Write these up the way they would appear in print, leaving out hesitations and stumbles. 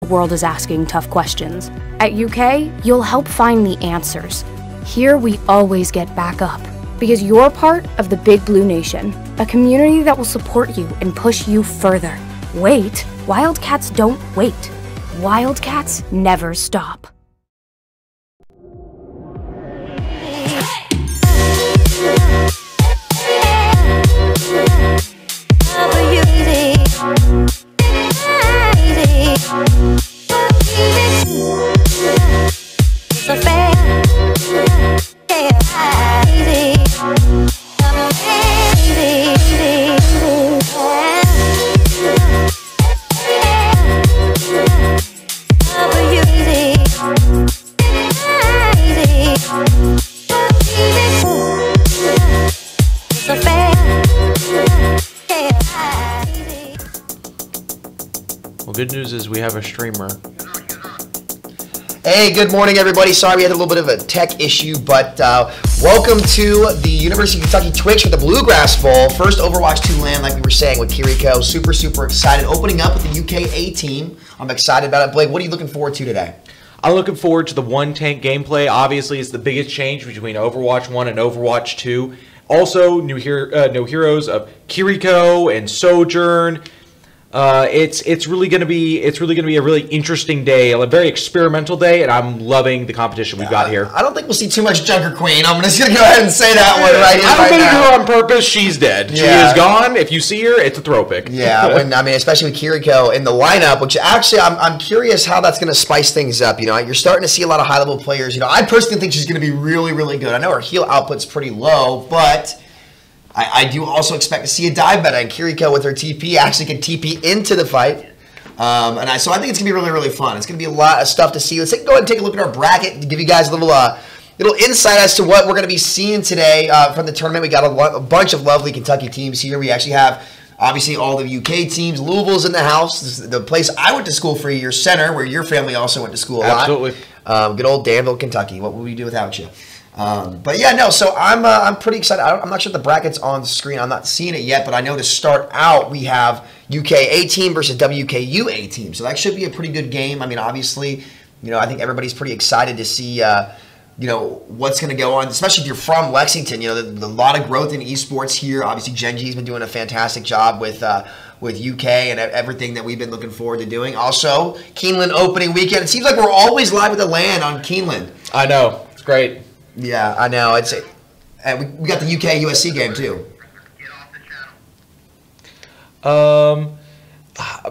The world is asking tough questions. At UK, you'll help find the answers. Here we always get back up, because you're part of the Big Blue Nation, a community that will support you and push you further. Wait, Wildcats don't wait. Wildcats never stop. Good news is we have a streamer. Hey, good morning, everybody. Sorry we had a little bit of a tech issue, but welcome to the University of Kentucky Twitch with the Bluegrass Bowl. First Overwatch 2 LAN, like we were saying, with Kiriko. Super, super excited. Opening up with the UK A team. I'm excited about it. Blake, what are you looking forward to today? I'm looking forward to the one-tank gameplay. Obviously, it's the biggest change between Overwatch 1 and Overwatch 2. Also, new heroes of Kiriko and Sojourn. It's really gonna be a really interesting day, a very experimental day, and I'm loving the competition we've got here. I don't think we'll see too much Junker Queen. I'm just gonna go ahead and say that one right here. I don't think her on purpose. She's dead. Yeah. She is gone. If you see her, it's a throw pick. Yeah, especially with Kiriko in the lineup, which actually I'm curious how that's gonna spice things up. You know, you're starting to see a lot of high-level players. You know, I personally think she's gonna be really, really good. I know her heal output's pretty low, but I do also expect to see a dive meta, and Kiriko with her TP actually can TP into the fight. So I think it's going to be really, really fun. It's going to be a lot of stuff to see. Let's go ahead and take a look at our bracket to give you guys a little insight as to what we're going to be seeing today from the tournament. We got a bunch of lovely Kentucky teams here. We actually have, obviously, all the UK teams. Louisville's in the house. This is the place I went to school for a year, Center, where your family also went to school a lot. Absolutely. Good old Danville, Kentucky. What would we do without you? But yeah, no, so I'm pretty excited. I'm not sure if the bracket's on the screen. I'm not seeing it yet, but I know to start out, we have UK A team versus WKU A team. So that should be a pretty good game. I mean, obviously, you know, I think everybody's pretty excited to see, you know, what's going to go on, especially if you're from Lexington. You know, there's a lot of growth in esports here. Obviously, Genji's been doing a fantastic job with UK and everything that we've been looking forward to doing. Also, Keeneland opening weekend. It seems like we're always live with the LAN on Keeneland. I know. It's great. Yeah, I know. And we got the UK USC game too. Man,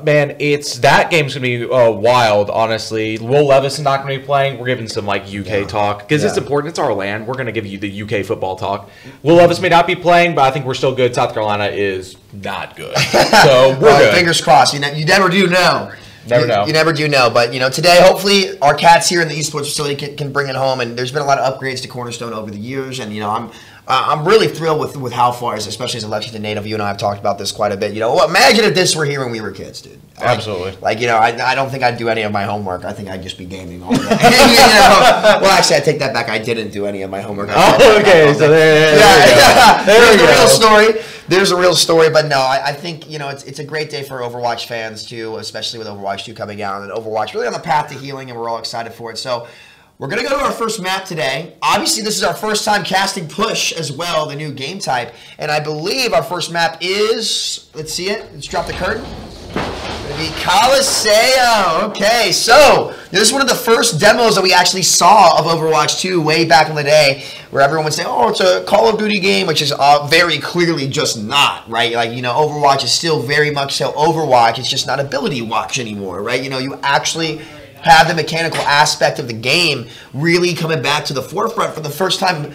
that game's gonna be wild. Honestly, Will Levis is not gonna be playing. We're giving some like UK talk because it's important. It's our land. We're gonna give you the UK football talk. Will Levis may not be playing, but I think we're still good. South Carolina is not good, so we're good. Fingers crossed. You never do know. Never know. You never do know. But, you know, today, hopefully, our cats here in the esports facility can bring it home. And there's been a lot of upgrades to Cornerstone over the years. And, you know, I'm really thrilled with how far, especially as a Lexington native. You and I have talked about this quite a bit. You know, imagine if this were here when we were kids, dude. Absolutely. Like, you know, I don't think I'd do any of my homework. I think I'd just be gaming all day. You know? Well, actually, I take that back. I didn't do any of my homework. Okay. So there's a real story. There's a real story, but no, I think, you know, it's a great day for Overwatch fans too, especially with Overwatch 2 coming out, and Overwatch really on the path to healing, and we're all excited for it. So we're going to go to our first map today. Obviously, this is our first time casting Push as well, the new game type, and I believe our first map is, let's see it, let's drop the curtain. The Coliseum. Okay, so this is one of the first demos that we actually saw of Overwatch 2 way back in the day, where everyone would say, oh, it's a Call of Duty game, which is very clearly just not, right? Like, you know, Overwatch is still very much so Overwatch. It's just not ability watch anymore, right? You know, you actually have the mechanical aspect of the game really coming back to the forefront for the first time,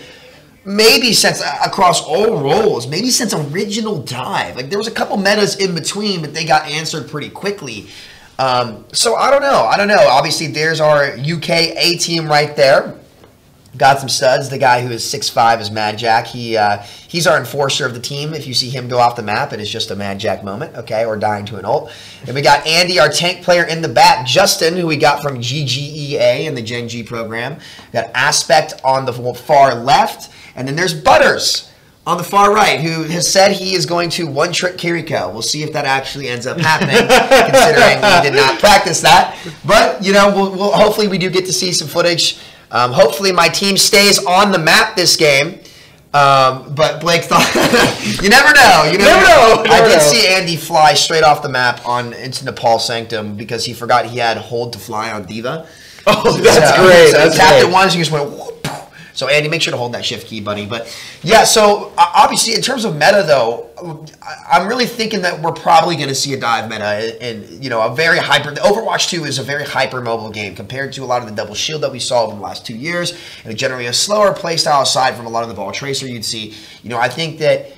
maybe since across all roles, maybe since original Dive. Like, there was a couple metas in between, but they got answered pretty quickly. So I don't know. Obviously, there's our UK A team right there. Got some studs. The guy who is 6'5" is Mad Jack. He's our enforcer of the team. If you see him go off the map, it is just a Mad Jack moment, okay, or dying to an ult. And we got Andy, our tank player in the back. Justin, who we got from GGEA in the Gen G program. We got Aspect on the far left. And then there's Butters on the far right, who has said he is going to one-trick Kiriko. We'll see if that actually ends up happening, considering he did not practice that. But, you know, we'll hopefully we do get to see some footage. Hopefully my team stays on the map this game. But Blake thought, you never know. You never know. I did see Andy fly straight off the map into Nepal Sanctum because he forgot he had hold to fly on Diva. Oh, that's great. So he tapped it once and he just went whoop. So, Andy, make sure to hold that shift key, buddy. But, yeah, so, obviously, in terms of meta, though, I'm really thinking that we're probably going to see a dive meta and, you know, a very hyper... Overwatch 2 is a very hyper-mobile game compared to a lot of the double shield that we saw over the last 2 years, and generally a slower playstyle aside from a lot of the ball tracer you'd see. You know, I think that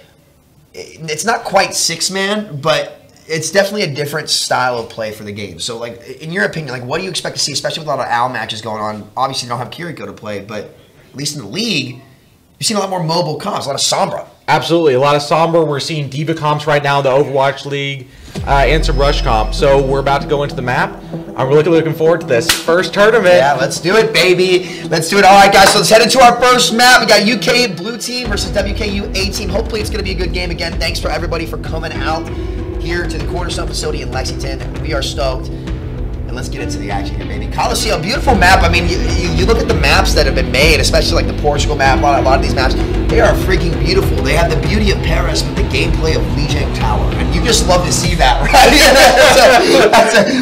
it's not quite six-man, but it's definitely a different style of play for the game. So, like, in your opinion, like, what do you expect to see, especially with a lot of AL matches going on? Obviously, you don't have Kiriko to play, but... at least in the league, you've seen a lot more mobile comps, a lot of Sombra. Absolutely, a lot of Sombra. We're seeing Diva comps right now in the Overwatch League, and some Rush comps. So we're about to go into the map. I'm really looking forward to this first tournament. Yeah, let's do it, baby. Let's do it. All right, guys, so let's head into our first map. We got UK Blue Team versus WKU A Team. Hopefully it's going to be a good game again. Thanks for everybody for coming out here to the Cornerstone facility in Lexington. We are stoked. And let's get into the action here, baby. Coliseum, beautiful map. I mean, you look at the maps that have been made, especially like the Portugal map, a lot of these maps, they are freaking beautiful. They have the beauty of Paris with the gameplay of Lijiang Tower. And you just love to see that, right?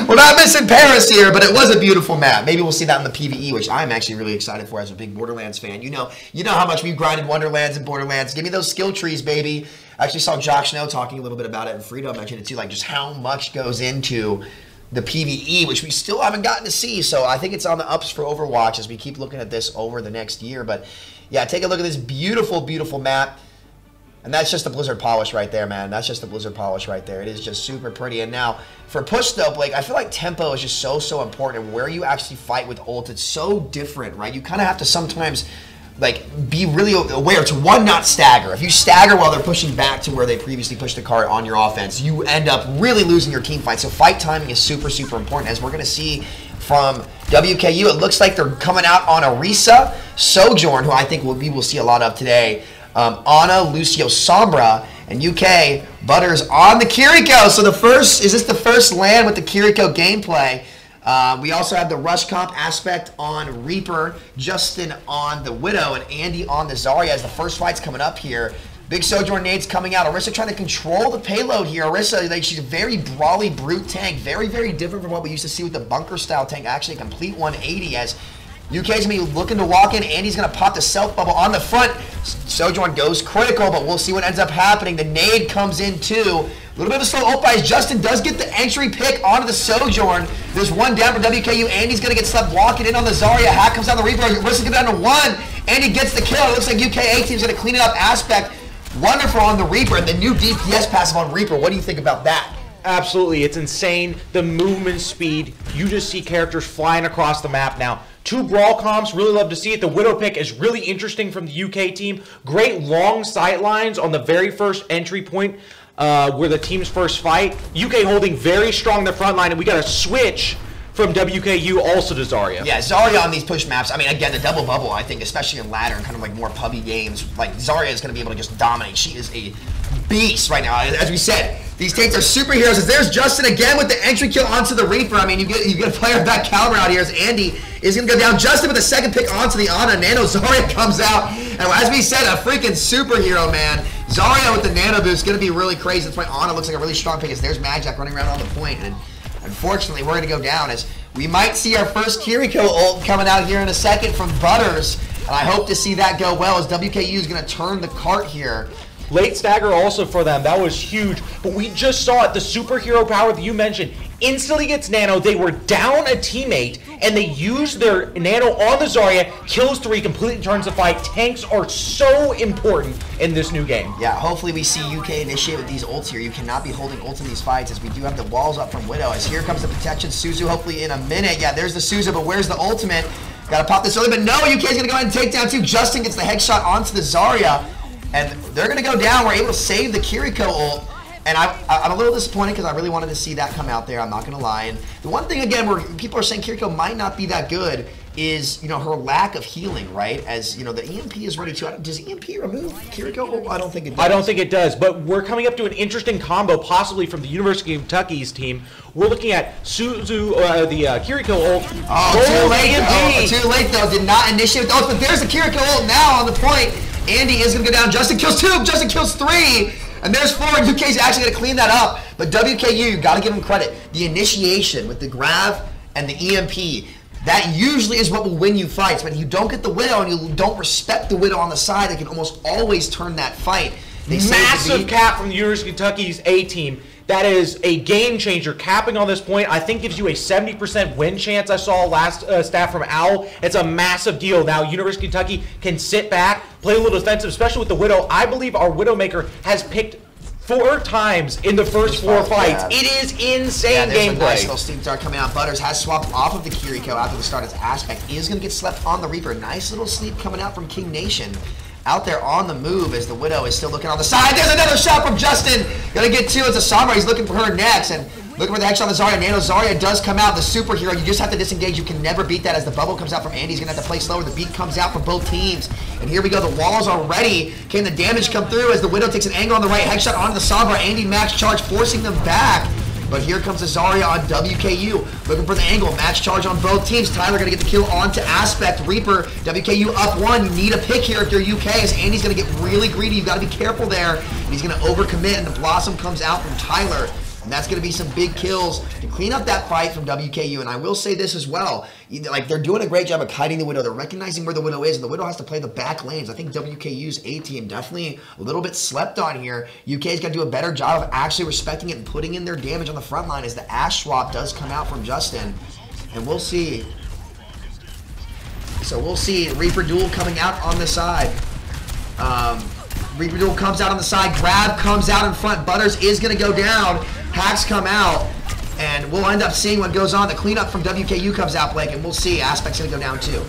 We're not missing Paris here, but it was a beautiful map. Maybe we'll see that in the PvE, which I'm actually really excited for as a big Borderlands fan. You know how much we've grinded Wonderlands and Borderlands. Give me those skill trees, baby. I actually saw Josh Snow talking a little bit about it, and Frito mentioned it too, like just how much goes into the PvE, which we still haven't gotten to see. So I think it's on the ups for Overwatch as we keep looking at this over the next year. But yeah, take a look at this beautiful, beautiful map. And that's just the Blizzard polish right there, man. That's just the Blizzard polish right there. It is just super pretty. And now for push though, Blake, I feel like tempo is just so important. And where you actually fight with ult, it's so different, right? You kind of have to sometimes like be really aware to one, not stagger. If you stagger while they're pushing back to where they previously pushed the cart on your offense, you end up really losing your team fight. So fight timing is super important. As we're going to see from WKU, it looks like they're coming out on Orisa, Sojourn, who I think we will see a lot of today, Ana, Lucio, Sombra, and UK Butters on the Kiriko. So is this the first LAN with the Kiriko gameplay? We also have the Rush comp aspect on Reaper, Justin on the Widow, and Andy on the Zarya as the first fight's coming up here. Big Sojourn nades coming out. Orisa trying to control the payload here. Orisa, like, she's a very brawly brute tank. Very different from what we used to see with the bunker style tank. Actually a complete 180 as UK's going to be looking to walk in. Andy's going to pop the self bubble on the front. Sojourn goes critical, but we'll see what ends up happening. The nade comes in too. A little bit of a slow ult by Justin does get the entry pick onto the Sojourn. There's one down for WKU. Andy's going to get slept walking in on the Zarya. Hack comes down the Reaper. Risk get down to one. Andy gets the kill. It looks like UKA team's going to clean it up. Aspect wonderful on the Reaper. And the new DPS passive on Reaper. What do you think about that? Absolutely. It's insane. The movement speed. You just see characters flying across the map now. Two brawl comps, really love to see it. The Widow pick is really interesting from the UK team. Great long sight lines on the very first entry point where the teams first fight. UK holding very strong the front line, and we got a switch from WKU also to Zarya. Yeah, Zarya on these push maps. I mean, again, the double bubble, I think, especially in ladder and kind of like more pubby games, like Zarya is going to be able to just dominate. She is a beast right now. As we said, these tanks are superheroes. As there's Justin again with the entry kill onto the Reaper. I mean, you get a player of that caliber out here as Andy is going to go down. Justin with the second pick onto the Ana. Nano Zarya comes out. And as we said, a freaking superhero, man. Zarya with the nano boost is going to be really crazy. That's why Ana looks like a really strong pick. As there's Magic running around on the point. And unfortunately, we're going to go down as we might see our first Kiriko ult coming out here in a second from Butters. And I hope to see that go well as WKU is going to turn the cart here. Late stagger also for them. That was huge. But we just saw it. The superhero power that you mentioned instantly gets nano. They were down a teammate, and they used their nano on the Zarya. Kills 3, completely turns the fight. Tanks are so important in this new game. Yeah, hopefully we see UK initiate with these ults here. You cannot be holding ult in these fights as we do have the walls up from Widow. As here comes the protection. Suzu hopefully in a minute. Yeah, there's the Suzu, but where's the ultimate? Gotta pop this early, but no, UK's gonna go ahead and take down too. Justin gets the headshot onto the Zarya. And they're going to go down. We're able to save the Kiriko ult. And I'm a little disappointed because I really wanted to see that come out there. I'm not going to lie. And the one thing, again, where people are saying Kiriko might not be that good is, her lack of healing, right? As, the EMP is ready to... Does EMP remove Kiriko? Oh, I don't think it does. I don't think it does, but we're coming up to an interesting combo, possibly from the University of Kentucky's team. We're looking at Suzu, the Kiriko ult. Oh, too late, though. Too late, though. Did not initiate the ult, but there's the Kiriko ult now on the point. Andy is going to go down. Justin kills 2. Justin kills 3. And there's 4. UK's actually going to clean that up. But WKU, you got to give him credit. The initiation with the grab and the EMP, that usually is what will win you fights. But if you don't get the Widow and you don't respect the Widow on the side, they can almost always turn that fight. Massive cap from the University of Kentucky's A team. That is a game changer. Capping on this point, I think gives you a 70% win chance. I saw last stat from Owl. It's a massive deal. Now, University of Kentucky can sit back, play a little defensive, especially with the Widow. I believe our Widowmaker has picked 4 times in the first 4 fights. Yeah. It is insane gameplay. A nice little steam start coming out. Butters has swapped off of the Kiriko after the start. His Aspect is going to get slept on the Reaper. Nice little sleep coming out from King Nation. Out there on the move as the Widow is still looking on the side. There's another shot from Justin. Gonna get 2. It's a Sombra. He's looking for her next. And looking for the headshot on the Zarya. Nano Zarya does come out. The superhero. You just have to disengage. You can never beat that as the bubble comes out from Andy. He's gonna have to play slower. The beat comes out from both teams. And here we go. The walls are ready. Can the damage come through as the Widow takes an angle on the right. Headshot onto the Sombra. Andy max charge forcing them back. But here comes the Zarya on WKU. Looking for the angle. Max charge on both teams. Tyler going to get the kill onto Aspect. Reaper, WKU up 1. You need a pick here if you're UK, as Andy's going to get really greedy. You've got to be careful there. And he's going to overcommit, and the Blossom comes out from Tyler. And that's going to be some big kills to clean up that fight from WKU. And I will say this as well. They're doing a great job of kiting the Widow. They're recognizing where the Widow is, and the Widow has to play the back lanes. I think WKU's A team definitely a little bit slept on here. UK's got to do a better job of actually respecting it and putting in their damage on the front line as the Ash swap does come out from Justin. And we'll see. So we'll see Reaper Duel coming out on the side. Reaper Duel comes out on the side. Grab comes out in front. Butters is going to go down. Hacks come out. And we'll end up seeing what goes on. The cleanup from WKU comes out, Blake, and we'll see. Aspect's going to go down too.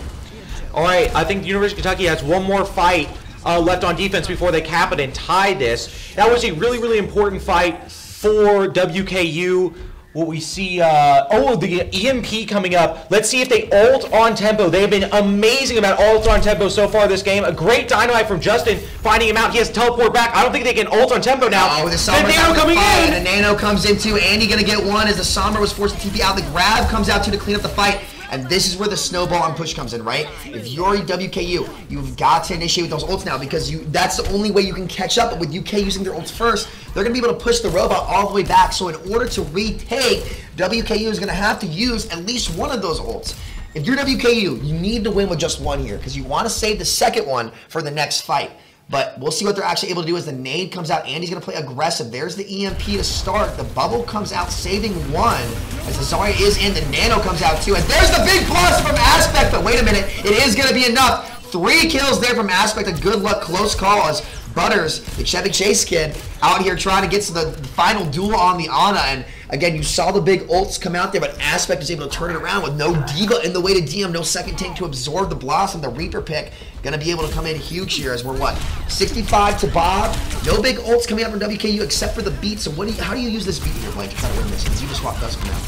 All right, I think the University of Kentucky has one more fight left on defense before they cap it and tie this. That was a really, really important fight for WKU. What we see, the EMP coming up. Let's see if they ult on tempo. They have been amazing about ult on tempo so far this game. A great dynamite from Justin, finding him out. He has to teleport back. I don't think they can ult on tempo now. Oh, the Nano coming in. And the Nano comes in too. Andy gonna get 1 as the Sombra was forced to TP out. The Grab comes out too to clean up the fight. And this is where the snowball and push comes in, right? If you're WKU, you've got to initiate with those ults now because that's the only way you can catch up. But with UK using their ults first, they're going to be able to push the robot all the way back. So in order to retake, WKU is going to have to use at least one of those ults. If you're WKU, you need to win with just 1 here because you want to save the second one for the next fight. But we'll see what they're actually able to do as the nade comes out. Andy's going to play aggressive. There's the EMP to start. The bubble comes out, saving 1. As the Zarya is in, the Nano comes out too. And there's the big plus from Aspect. But wait a minute, it is going to be enough. 3 kills there from Aspect. A good luck, close call as Butters, the Chevy Chase kid, out here trying to get to the final duel on the Ana. And again, you saw the big ults come out there, but Aspect is able to turn it around with no D.Va in the way to DM, no second tank to absorb the Blossom. The Reaper pick going to be able to come in huge here as we're, 65 to Bob. No big ults coming out from WKU except for the beat. So how do you use this beat here, Blake, to try to win this? Since you just watched us come out.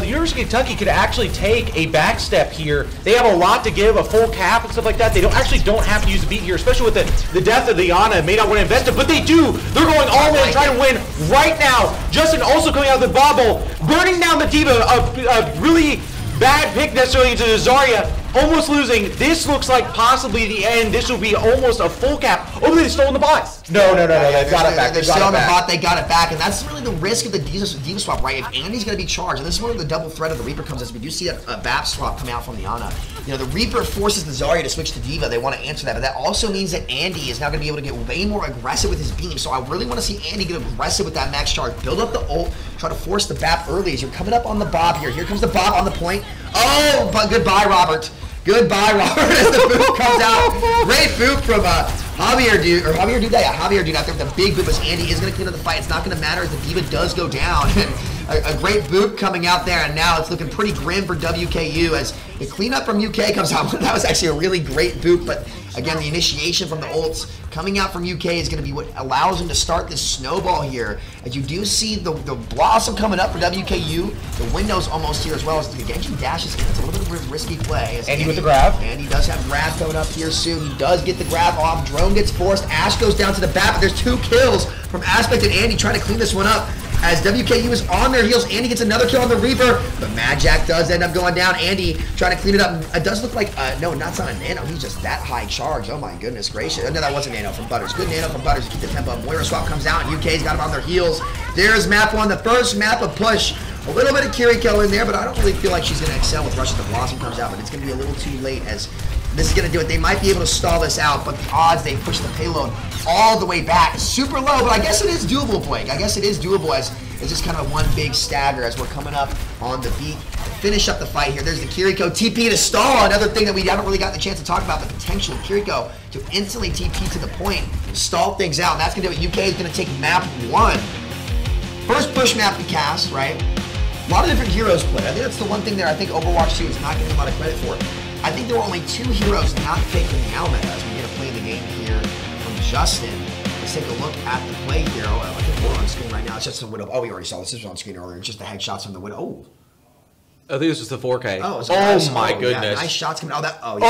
The University of Kentucky could actually take a back step here. They have a lot to give, a full cap and stuff like that. They don't have to use a beat here, especially with the death of the Ana. May not want to invest it, but they do. They're going all in, trying to win right now. Justin also coming out of the bubble, burning down the D.Va. A really bad pick necessarily into the Zarya. Almost losing. This looks like possibly the end. This will be almost a full cap. Oh, they stole the bot. No. They got it back. They're still on the bot. They got it back. And that's really the risk of the D.Va swap, right? If Andy's going to be charged, and this is where the double threat of the Reaper comes as we do see a BAP swap come out from the Ana. The Reaper forces the Zarya to switch to D.Va. They want to answer that. But that also means that Andy is now going to be able to get way more aggressive with his beam. So I really want to see Andy get aggressive with that max charge. Build up the ult. Try to force the BAP early as you're coming up on the Bob here. Here comes the Bob on the point. Oh, but goodbye, Robert. Goodbye, Robert, as the boot comes out. Great boot from Javier Dude. Yeah, Javier Dude out there with the big boot as Andy is going to clean up the fight. It's not going to matter as the D.Va does go down. a great boot coming out there, and now it's looking pretty grim for WKU as the cleanup from UK comes out. That was actually a really great boot, but again, the initiation from the ults coming out from UK is going to be what allows them to start this snowball here. As you do see the blossom coming up for WKU, the window's almost here as well as the Genji dashes in. It's a little bit of a risky play. Andy with the grab. And he does have grab coming up here soon. He does get the grab off. Drone gets forced. Ash goes down to the bat, but there's 2 kills from Aspect and Andy trying to clean this one up. As WKU is on their heels, Andy gets another kill on the Reaper, but Mad Jack does end up going down. Andy trying to clean it up. It does look like, no, not on a nano. He's just that high charge. Oh my goodness gracious. No, that wasn't nano from Butters. Good nano from Butters to keep the tempo up. Moira swap comes out, and UK's got him on their heels. There's map 1, the first map of push. A little bit of Kiriko in there, but I don't really feel like she's going to excel with Rush. The Blossom comes out, but it's going to be a little too late as this is going to do it. They might be able to stall this out, but the odds they push the payload all the way back super low, but I guess it is doable, Blake. I guess it is doable as it's just kind of one big stagger as we're coming up on the beat. Finish up the fight here. There's the Kiriko TP to stall. Another thing that we haven't really gotten the chance to talk about, the potential of Kiriko to instantly TP to the point, stall things out. And that's going to do it. UK is going to take map 1. First push map to cast, right? A lot of different heroes played. I think that's the one thing there I think Overwatch 2 is not getting a lot of credit for. I think there were only 2 heroes not picked in the Almeta as we get a play in the game here from Justin. Let's take a look at the play here. Oh, I think we're on screen right now. It's just the Widow. Oh, we already saw this. This was on screen earlier. It's just the headshots from the Widow. Oh. I think this was the 4K. Oh, my goodness. Yeah, nice shots coming. Oh, that. Oh, yeah.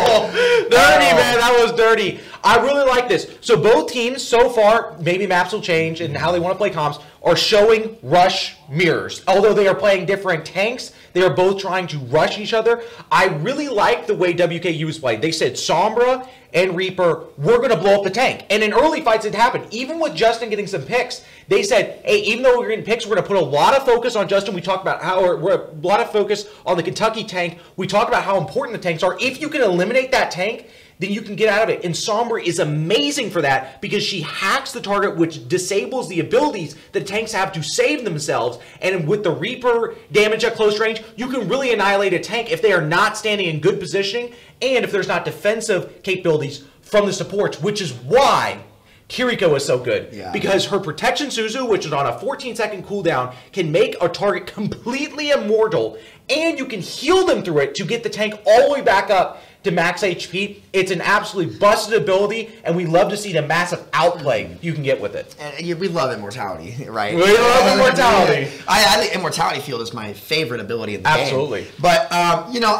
Oh, dirty, man. That was dirty. I really like this. So both teams so far, maybe maps will change and how they want to play comps, are showing rush mirrors. Although they are playing different tanks, they are both trying to rush each other. I really like the way WKU is played. They said Sombra and Reaper, we're going to blow up the tank. And in early fights, it happened. Even with Justin getting some picks, they said, hey, even though we're getting picks, we're going to put a lot of focus on Justin. We talked about how, we're a lot of focus on the Kentucky tank. We talked about how important the tanks are. If you can eliminate that tank, then you can get out of it. And Sombra is amazing for that because she hacks the target, which disables the abilities that tanks have to save themselves. And with the Reaper damage at close range, you can really annihilate a tank if they are not standing in good positioning and if there's not defensive capabilities from the supports, which is why Kiriko is so good. Yeah. Because her Protection Suzu, which is on a 14-second cooldown, can make a target completely immortal, and you can heal them through it to get the tank all the way back up to max HP. It's an absolutely busted ability, and we love to see the massive outplay you can get with it. And we love Immortality, right? We love Immortality. I think Immortality Field is my favorite ability in the Absolutely. game. But, you know,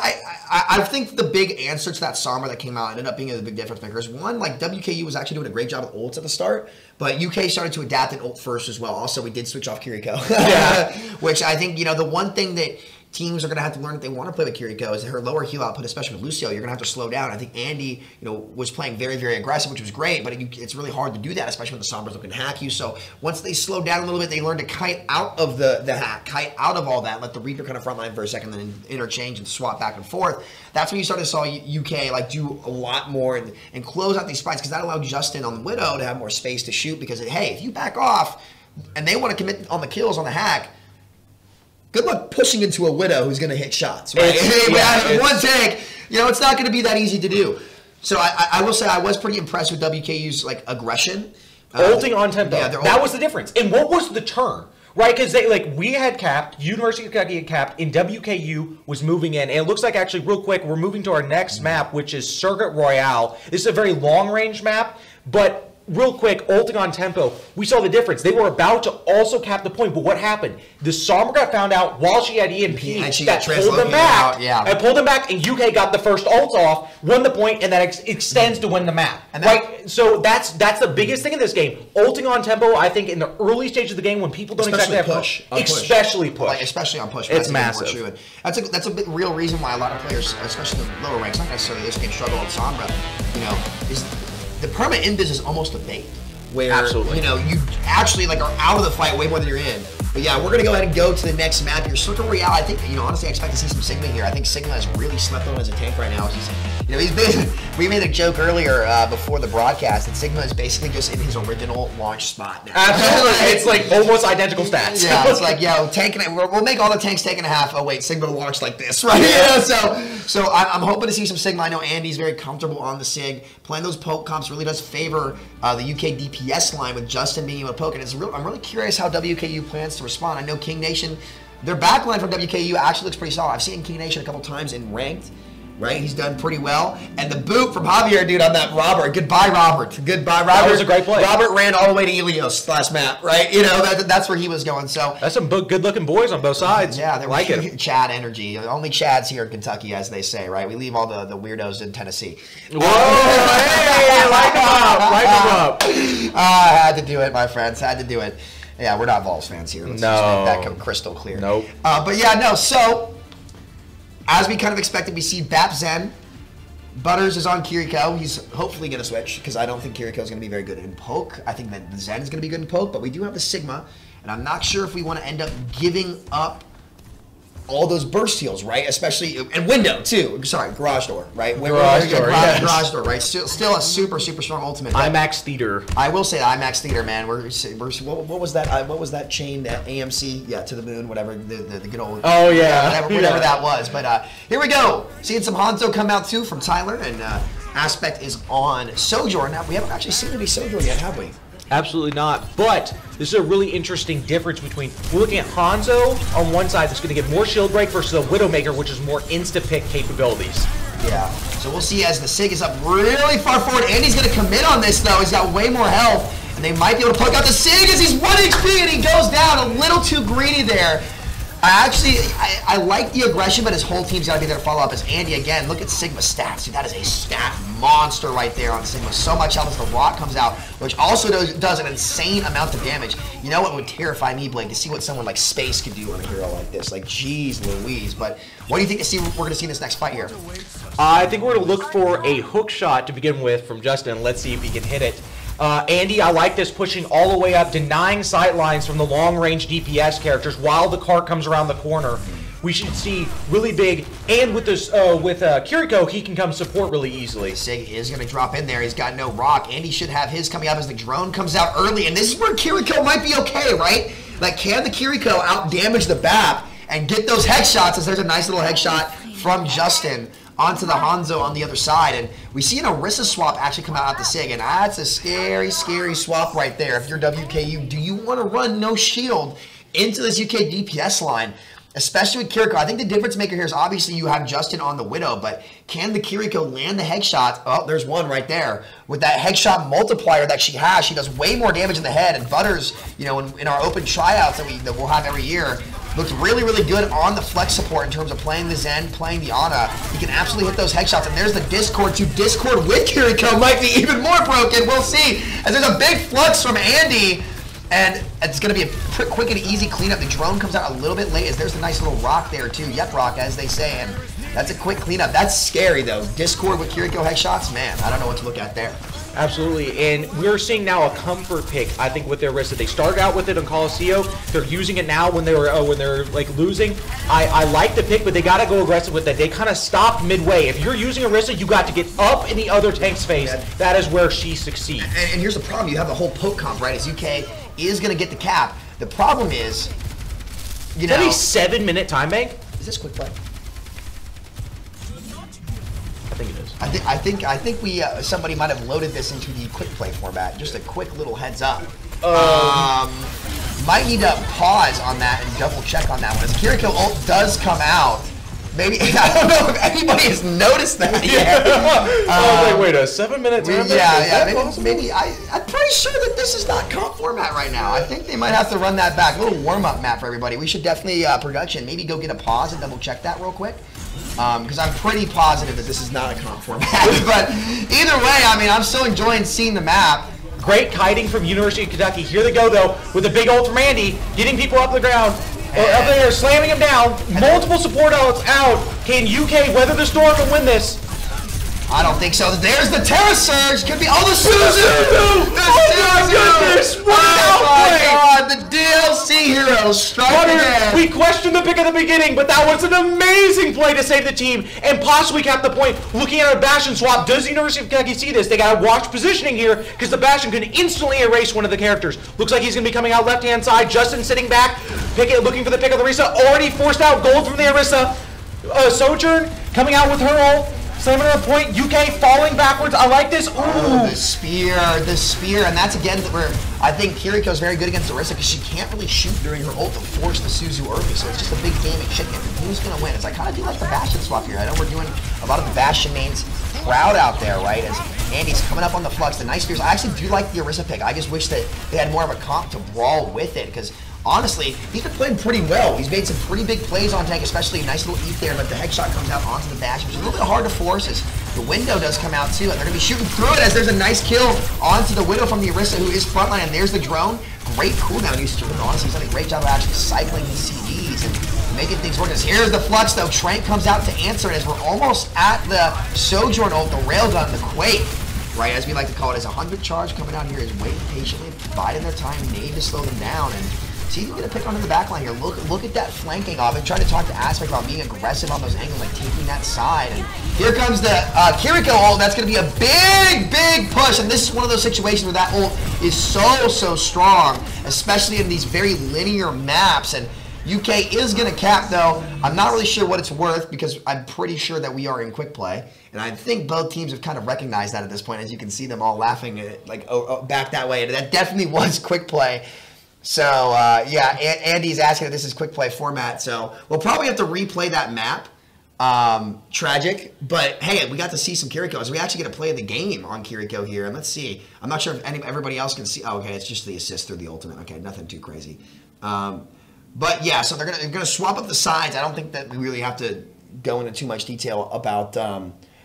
I think the big answer to that Sombra that came out ended up being a big difference maker is one, like WKU was actually doing a great job with ults at the start, but UK started to adapt and ult first as well. Also, we did switch off Kiriko. Yeah. Which I think, you know, the one thing that teams are going to have to learn if they want to play with Kiriko is her lower heal output, especially with Lucio, you're going to have to slow down. I think Andy, you know, was playing very, very aggressive, which was great, but it's really hard to do that, especially when the Sombra's looking to hack you. So once they slow down a little bit, they learn to kite out of the hack, kite out of all that, let the Reaper kind of frontline for a second, then interchange and swap back and forth. That's when you started to saw UK like do a lot more and close out these fights, because that allowed Justin on the Widow to have more space to shoot, because, hey, if you back off and they want to commit on the kills on the hack, good luck pushing into a Widow who's going to hit shots, right? One tank, you know, it's not going to be that easy to do. So I will say I was pretty impressed with WKU's like aggression. Ulting on tempo. Yeah, that was the difference. And what was the turn? Right, because they we had capped, University of Kentucky had capped, and WKU was moving in. And it looks like, actually, real quick, we're moving to our next map, which is Circuit Royale. This is a very long-range map, but real quick, ulting on tempo, we saw the difference. They were about to also cap the point, but what happened? The Sombra got found out while she had EMP, and she that got pulled them back. Yeah. And pulled them back, and UK got the first ult off, won the point, and that extends to win the map. And right? So that's the biggest thing in this game. Ulting on tempo, I think, in the early stages of the game when people don't especially exactly have push. Especially push. Like, especially on push. It's massive. That's a big real reason why a lot of players, especially the lower ranks, not necessarily this game, struggle on Sombra, you know, is the perma invis is almost a bait. Where, absolutely, you know, you actually like are out of the fight way more than you're in. But yeah, we're going to go ahead and go to the next map here. Circle Royale, I think, honestly, I expect to see some Sigma here. I think Sigma has really slept on as a tank right now. We made a joke earlier before the broadcast that Sigma is basically just in his original launch spot now. Absolutely. It's like almost identical stats. Yeah, it's like, tank and we'll make all the tanks tank and a half. Oh, wait, Sigma will launch like this, right? Yeah, so I'm hoping to see some Sigma. I know Andy's very comfortable on the Sig. Playing those poke comps really does favor the UK DPS line with Justin being able to poke. And I'm really curious how WKU plans to respond. I know King Nation, their backline from WKU actually looks pretty solid. I've seen King Nation a couple times in ranked, right? He's done pretty well. And the boot from Javier, dude, on that Robert. Goodbye, Robert. Goodbye, Robert. That was a great play. Robert ran all the way to Elios last map, right? That's where he was going. So that's some good-looking boys on both sides. Yeah, they're like it. Chad energy. Only Chads here in Kentucky, as they say, right? We leave all the weirdos in Tennessee. Whoa, hey, light them up, light them up. I had to do it, my friends. Had to do it. Yeah, we're not Vols fans here. Let's just make that come crystal clear. Nope. But yeah, no. So as we kind of expected, we see Bap Zen. Butters is on Kiriko. He's hopefully going to switch because I don't think Kiriko is going to be very good in poke. I think that Zen is going to be good in poke, but we do have the Sigma, and I'm not sure if we want to end up giving up all those burst heals, right? Especially, and window too. Sorry, garage door, right? Garage door, yes. Garage door, right? Still a super strong ultimate. IMAX Theater. I will say the IMAX Theater, man. We're what was that? What was that chain? That AMC? Yeah, to the moon, whatever. The good old. Oh yeah. Whatever that was. But here we go. Seeing some Hanzo come out too from Tyler, and Aspect is on Sojourn. Now we haven't actually seen any Sojourn yet, have we? Absolutely not. But this is a really interesting difference between, we're looking at Hanzo on one side that's going to get more shield break versus a Widowmaker, which is more insta-pick capabilities. Yeah. So we'll see as the Sig is up really far forward. Andy's going to commit on this, though. He's got way more health. And they might be able to poke out the Sig as he's 1 HP and he goes down. A little too greedy there. I like the aggression, but his whole team's got to be there to follow up. As Andy, again, look at Sigma's stats. Dude, that is a stat monster right there on Sigma. So much health as the rock comes out, which also does an insane amount of damage. You know what would terrify me, Blake, to see what someone like Space could do on a hero like this. Like, geez Louise. But what do you think we're going to see in this next fight here? I think we're going to look for a hook shot to begin with from Justin. Let's see if he can hit it. Andy, I like this, pushing all the way up, denying sight lines from the long-range DPS characters while the cart comes around the corner. We should see really big, and with this, Kiriko, he can come support really easily. Sig is going to drop in there. He's got no rock. Andy should have his coming up as the drone comes out early, and this is where Kiriko might be okay, right? Like, can the Kiriko out-damage the BAP and get those headshots, as there's a nice little headshot from Justin onto the Hanzo on the other side, and we see an Orisa swap actually come out the Sig, and that's a scary swap right there. If you're WKU, do you want to run no shield into this UK DPS line, especially with Kiriko? I think the difference maker here is obviously you have Justin on the Widow, but can the Kiriko land the headshot? Oh, there's one right there. With that headshot multiplier that she has, she does way more damage in the head, and Butters, in our open tryouts that we'll have every year, looked really good on the flex support in terms of playing the Zen, playing the Ana. He can absolutely hit those headshots, and there's the Discord to Discord with Kiriko. Might be even more broken. We'll see. As there's a big flux from Andy, and it's going to be a quick and easy cleanup. The drone comes out a little bit late, as there's the nice little rock there too. Yep, rock, as they say, and that's a quick cleanup. That's scary, though. Discord with Kiriko headshots, man, I don't know what to look at there. Absolutely, and we're seeing now a comfort pick. I think with their Orisa, they started out with it on Colosseo. They're using it now when they're like losing. I like the pick, but they got to go aggressive with it. They kind of stopped midway. If you're using Orisa, you got to get up in the other tank's face. That is where she succeeds. And here's the problem: you have the whole poke comp, right? As UK is going to get the cap. The problem is, Is that a 7-minute time bank? Is this quick play? I think it is. I think we somebody might have loaded this into the quick play format. Just a quick little heads up. Might need to pause on that and double check on that one. As Kiriko ult does come out, maybe I don't know if anybody has noticed that yet. Wait, a 7-minute time? Yeah. Maybe I'm pretty sure that this is not comp format right now. I think they might have to run that back. A little warm-up map for everybody. We should definitely production maybe go get a pause and double check that real quick. Because I'm pretty positive that this is not a comp format. But either way, I mean, I'm still enjoying seeing the map. Great kiting from University of Kentucky. Here they go, though, with a big ult from Andy, getting people up the ground, up there, slamming them down. Multiple support outs out. Can UK weather the storm and win this? I don't think so. There's the Terra Surge. Could be. Oh, the Suzu! Oh my goodness! What Oh my god! The DLC heroes strike again. We questioned the pick at the beginning, but that was an amazing play to save the team and possibly cap the point. Looking at a Bastion swap, does the University of Kentucky see this? They gotta watch positioning here because the Bastion can instantly erase one of the characters. Looks like he's gonna be coming out left-hand side. Justin sitting back, looking for the pick of the Orisa. Already forced out gold from the Orisa. Sojourn coming out with her ult. Slamming her point, UK falling backwards. I like this. Ooh. Oh, the spear, and that's again where I think Kiriko's very good against Orisa because she can't really shoot during her ult to force the Suzu early, so it's just a big game of chicken. Who's gonna win? It's I kind of do like the Bastion swap here. I know we're doing a lot of the Bastion mains crowd out there, right? As Andy's coming up on the flux, the nice spears. I actually do like the Orisa pick. I just wish that they had more of a comp to brawl with it because honestly, he's been playing pretty well. He's made some pretty big plays on tank, especially a nice little eat there, but the headshot comes out onto the Bash, which is a little bit hard to force as the window does come out too, and they're going to be shooting through it as there's a nice kill onto the widow from the Orisa, who is frontline, and there's the drone. Great cooldown usage, and honestly, he's done a great job of actually cycling his CDs and making things work. As here's the flux though, Trank comes out to answer it as we're almost at the Sojourn ult, the railgun, the Quake. Right, as we like to call it, as 100 charge coming out here is waiting patiently, biding their time, need to slow them down, and see if you get a pick onto the back line here. Look at that flanking off and try to talk to Aspect about being aggressive on those angles, like taking that side. And here comes the Kiriko ult. That's going to be a big push. And this is one of those situations where that ult is so strong, especially in these very linear maps. And UK is going to cap, though. I'm not really sure what it's worth because I'm pretty sure that we are in quick play. And I think both teams have kind of recognized that at this point, as you can see them all laughing at, like back that way. And that definitely was quick play. So, yeah, Andy's asking if this is quick play format. So we'll probably have to replay that map. Tragic. But, hey, we got to see some Kiriko. So we actually get to play the game on Kiriko here. And let's see. I'm not sure if everybody else can see. Oh, okay, it's just the assist through the ultimate. Okay, nothing too crazy. But, yeah, so they're gonna swap up the sides. I don't think that we really have to go into too much detail about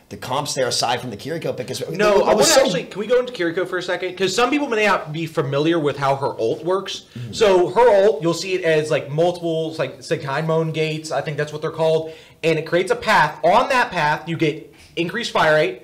the comps there aside from the Kiriko pick. No, I was actually. Can we go into Kiriko for a second? Because some people may not be familiar with how her ult works. Mm-hmm. So her ult, you'll see it as like multiple like Sekaimon gates. I think that's what they're called, and it creates a path. On that path, you get increased fire rate,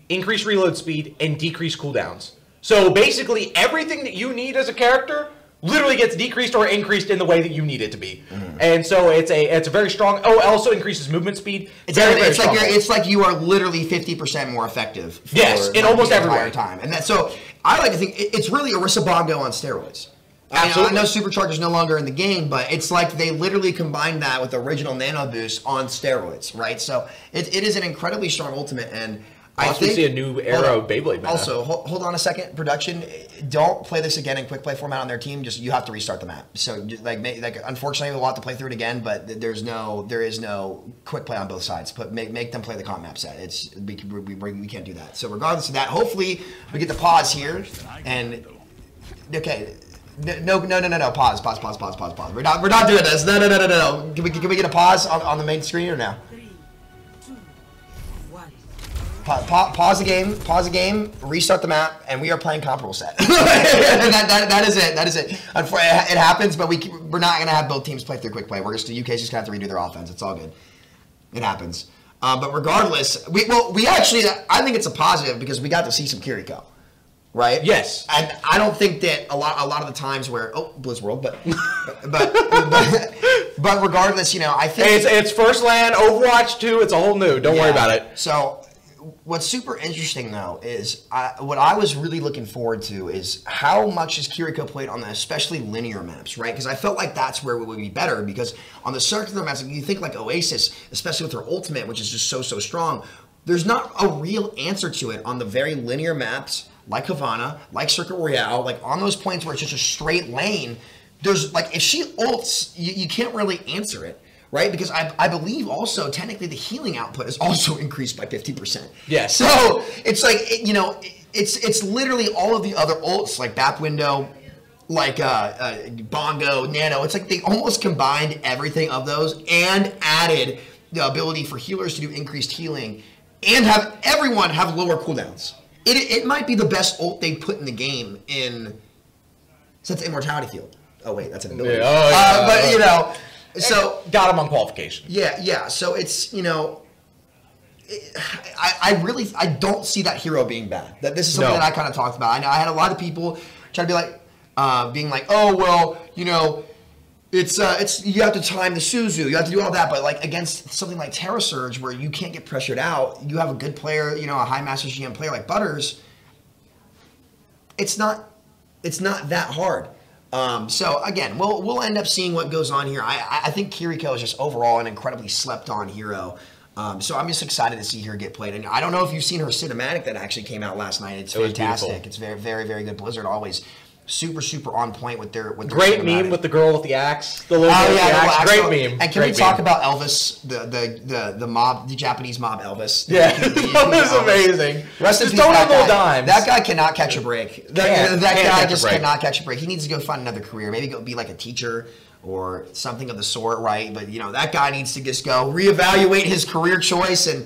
increased reload speed, and decreased cooldowns. So basically, everything that you need as a character literally gets decreased or increased in the way that you need it to be. And so it's a very strong. Oh, it also increases movement speed. It's like you are literally 50% more effective. For yes, in almost every time. And so I like to think it's really Orisa Bongo on steroids. Absolutely. I know Supercharger's no longer in the game, but it's like they literally combined that with original Nano Boost on steroids, right? So it is an incredibly strong ultimate, and I think see a new Arrow Beyblade meta. Also, hold on a second, production. Don't play this again in quick play format on their team. Just you have to restart the map. So like unfortunately we'll have to play through it again. But there is no quick play on both sides. Make them play the comp map set. We can't do that. So regardless of that, hopefully we get the pause here. And okay, no. Pause. We're not doing this. No. Can we get a pause on the main screen or now? Pause the game, restart the map, and we are playing comparable set. that is it. It happens, but we're not going to have both teams play through quick play. UK's just going to have to redo their offense. It's all good. It happens. But regardless, I think it's a positive because we got to see some Kiriko. Right? Yes. And I don't think that a lot of the times where Blizzworld, but regardless, I think it's first LAN, Overwatch 2, it's a whole new. Don't worry about it. So what's super interesting, though, is what I was really looking forward to is how much is Kiriko played on the especially linear maps, right? Because I felt like that's where it would be better because on the circular maps, you think like Oasis, especially with her ultimate, which is just so strong, there's not a real answer to it on the very linear maps like Havana, like Circuit Royale, like on those points where it's just a straight lane. There's like, if she ults, you can't really answer it. Right, because I believe also technically the healing output is also increased by 50%. Yes. So it's like it's literally all of the other ults like Back Window, like Bongo, Nano. It's like they almost combined everything of those and added the ability for healers to do increased healing and have everyone have lower cooldowns. It might be the best ult they put in the game since Immortality Field. Oh wait, that's an ability. Yeah. But So got him on qualification. Yeah. So it's I don't see that hero being bad. That this is something that I kind of talked about. I know I had a lot of people try to be like, being like, oh well, you know, it's you have to time the Suzu, you have to do all that, but like against something like Terra Surge where you can't get pressured out, you have a good player, you know, a high Master GM player like Butters. It's not that hard. So again, we'll end up seeing what goes on here. I think Kiriko is just overall an incredibly slept on hero. So I'm just excited to see her get played. And I don't know if you've seen her cinematic that actually came out last night. It's fantastic. It's very, very, very good. Blizzard always super on point with their great cinematic. Meme with the girl with the axe. The little girl with the axe. Great meme. And can we talk about Elvis, the mob, the Japanese mob Elvis? Yeah, that was amazing. Rest in peace, that guy. That guy cannot catch a break. That guy just cannot catch a break. He needs to go find another career. Maybe go be like a teacher or something of the sort, right? But you know, that guy needs to just go reevaluate his career choice. And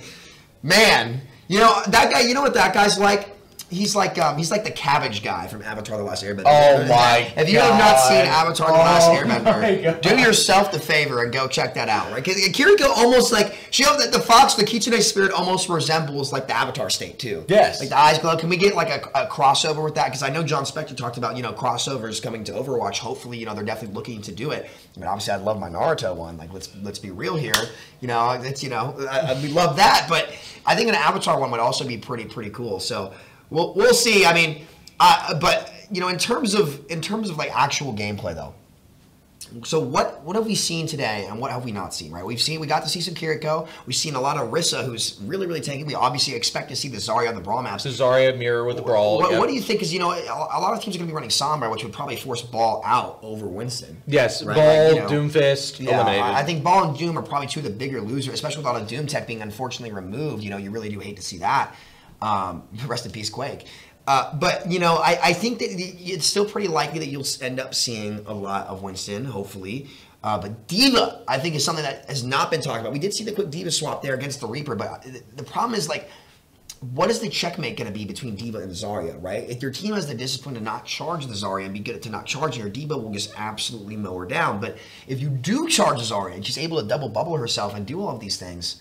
man, you know that guy. You know what that guy's like? He's like the cabbage guy from Avatar: The Last Airbender. Oh my! If you have not seen Avatar: The Last Airbender, do yourself the favor and go check that out. Right? Because Kiriko almost like the fox, the Kitsune spirit almost resembles like the Avatar state too. Yes. Like the eyes glow. Can we get like a crossover with that? Because I know John Spector talked about crossovers coming to Overwatch. Hopefully, they're definitely looking to do it. I mean, obviously, I love my Naruto one. Like, let's be real here. We love that. But I think an Avatar one would also be pretty cool. So. We'll see. I mean, but in terms of like actual gameplay though. So what have we seen today, and what have we not seen? Right, we got to see some Kiriko. We've seen a lot of Rissa, who's really tanky. We obviously expect to see the Zarya on the Brawl maps. The Zarya mirror with the Brawl. What do you think? Because a lot of teams are going to be running Sombra, which would probably force Ball out over Winston. Yes, right? Ball, Doomfist, eliminated. I think Ball and Doom are probably two of the bigger losers, especially with all the Doom tech being unfortunately removed. You really do hate to see that. Rest in peace, Quake. But I think that it's still pretty likely that you'll end up seeing a lot of Winston, hopefully. But D.Va, I think, is something that has not been talked about. We did see the quick D.Va swap there against the Reaper, but the problem is, like, what is the checkmate going to be between D.Va and Zarya, right? If your team has the discipline to not charge the Zarya and be good at not charging her, D.Va will just absolutely mow her down. But if you do charge the Zarya and she's able to double bubble herself and do all of these things,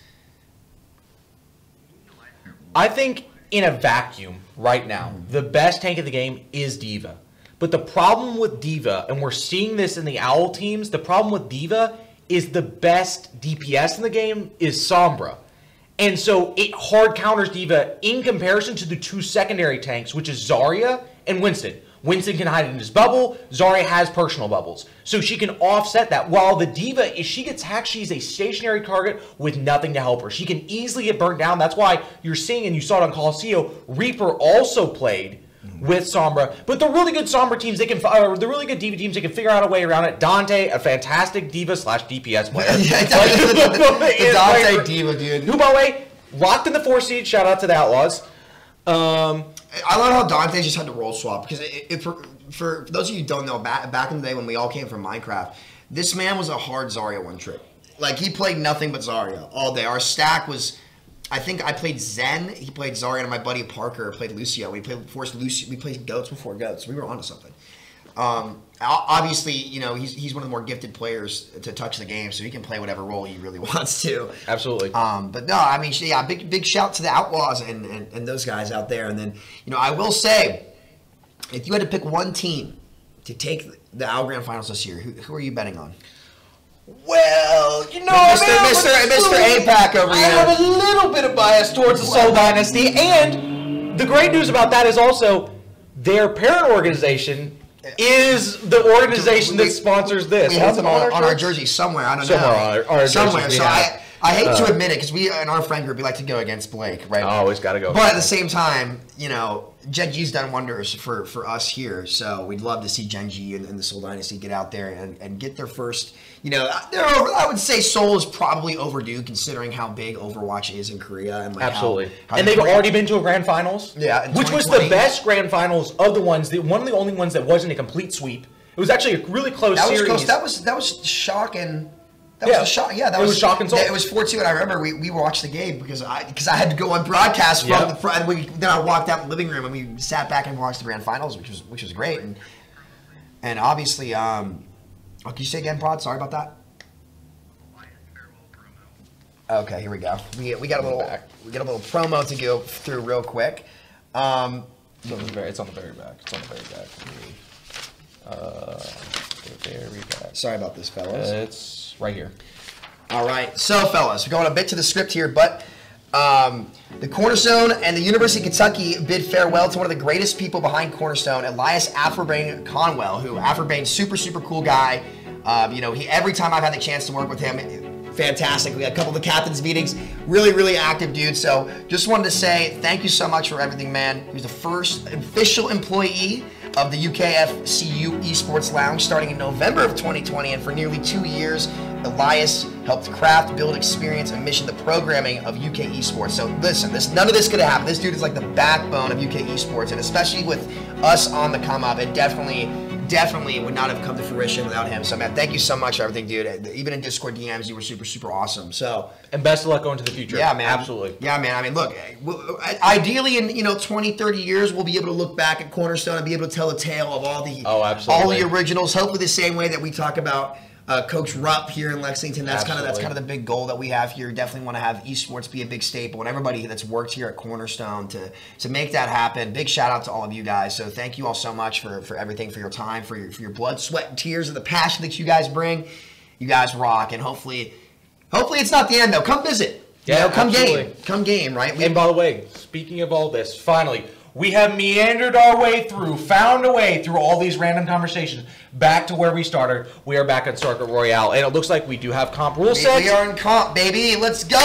I think in a vacuum right now, the best tank of the game is D.Va. But the problem with D.Va, and we're seeing this in the Owl teams, the problem with D.Va is the best DPS in the game is Sombra. And so it hard counters D.Va in comparison to the two secondary tanks, which is Zarya and Winston. Winston can hide in his bubble. Zarya has personal bubbles. So she can offset that. While the D.Va, if she gets hacked, she's a stationary target with nothing to help her. She can easily get burnt down. That's why you're seeing, and you saw it on Colosseo, Reaper also played with Sombra. But the really good Sombra teams, the really good D.Va teams, they can figure out a way around it. Dante, a fantastic D.Va/DPS player. the Dante D.Va, dude. Who, by the way, locked in the 4 seed. Shout out to the Outlaws. I love how Dante just had to roll swap, because for those of you who don't know, back in the day when we all came from Minecraft, this man was a hard Zarya one trick. Like, he played nothing but Zarya all day. Our stack was, I think I played Zen, he played Zarya, and my buddy Parker played Lucio. We played Goats before Goats. We were onto something. Obviously, he's one of the more gifted players to touch the game, so he can play whatever role he really wants to. Absolutely. But no, I mean, yeah, big shout to the Outlaws and those guys out there. And then, I will say, if you had to pick one team to take the Owl Grand Finals this year, who are you betting on? Well, Mr. APAC over here. I have a little bit of bias towards the Soul Dynasty, and the great news about that is also their parent organization is the organization that sponsors this. We have them on our jersey somewhere. I don't know. Somewhere on our somewhere. So I hate to admit it, because we in our friend group we like to go against Blake, right? Always got to go. But at the same time, Genji's done wonders for us here. So we'd love to see Genji and the Soul Dynasty get out there and get their first. I would say Seoul is probably overdue, considering how big Overwatch is in Korea. And absolutely. And they've already been to a Grand Finals. Yeah. Which was the best Grand Finals of the ones. One of the only ones that wasn't a complete sweep. It was actually a really close series. That was shocking. That was a shock. Yeah, that was shock and Soul. It was 4-2, and I remember we watched the game because I had to go on broadcast from the front. Then I walked out in the living room and we sat back and watched the Grand Finals, which was great. And obviously, can you say again, Prod? Sorry about that. Okay, here we go. We got a little promo to go through real quick. It's on the very back. It's on the very back. Sorry about this, fellas. It's right here. All right, so fellas, we're going a bit to the script here, but the Cornerstone and the University of Kentucky bid farewell to one of the greatest people behind Cornerstone, Elias Afferbain Conwell, who Afferbain's super cool guy. Every time I've had the chance to work with him, fantastic. We had a couple of the captain's meetings, really active dude. So just wanted to say thank you so much for everything, man. He was the first official employee of the UKFCU Esports Lounge starting in November of 2020, and for nearly 2 years, Elias helped craft, build, experience, and mission the programming of UK Esports. So listen, none of this could have happened. This dude is like the backbone of UK Esports, and especially with us on the come up, it definitely would not have come to fruition without him. So man, thank you so much for everything, dude. Even in Discord DMs, you were super awesome. So, and best of luck going to the future. Yeah, man. Absolutely. Yeah, man. I mean, look, ideally in 20, 30 years, we'll be able to look back at Cornerstone and be able to tell a tale of all the originals. Hopefully the same way that we talk about Coach Rupp here in Lexington. That's kind of the big goal that we have here. Definitely want to have esports be a big staple, and everybody that's worked here at Cornerstone to make that happen. Big shout out to all of you guys. So thank you all so much for everything, for your time, for your blood, sweat, and tears, and the passion that you guys bring. You guys rock, and hopefully it's not the end though. Come visit. Yeah, come game, right? And by the way, speaking of all this, finally, we have meandered our way through, found a way through all these random conversations back to where we started. We are back at Circuit Royale, and it looks like we do have comp rule sets. We are in comp, baby. Let's go.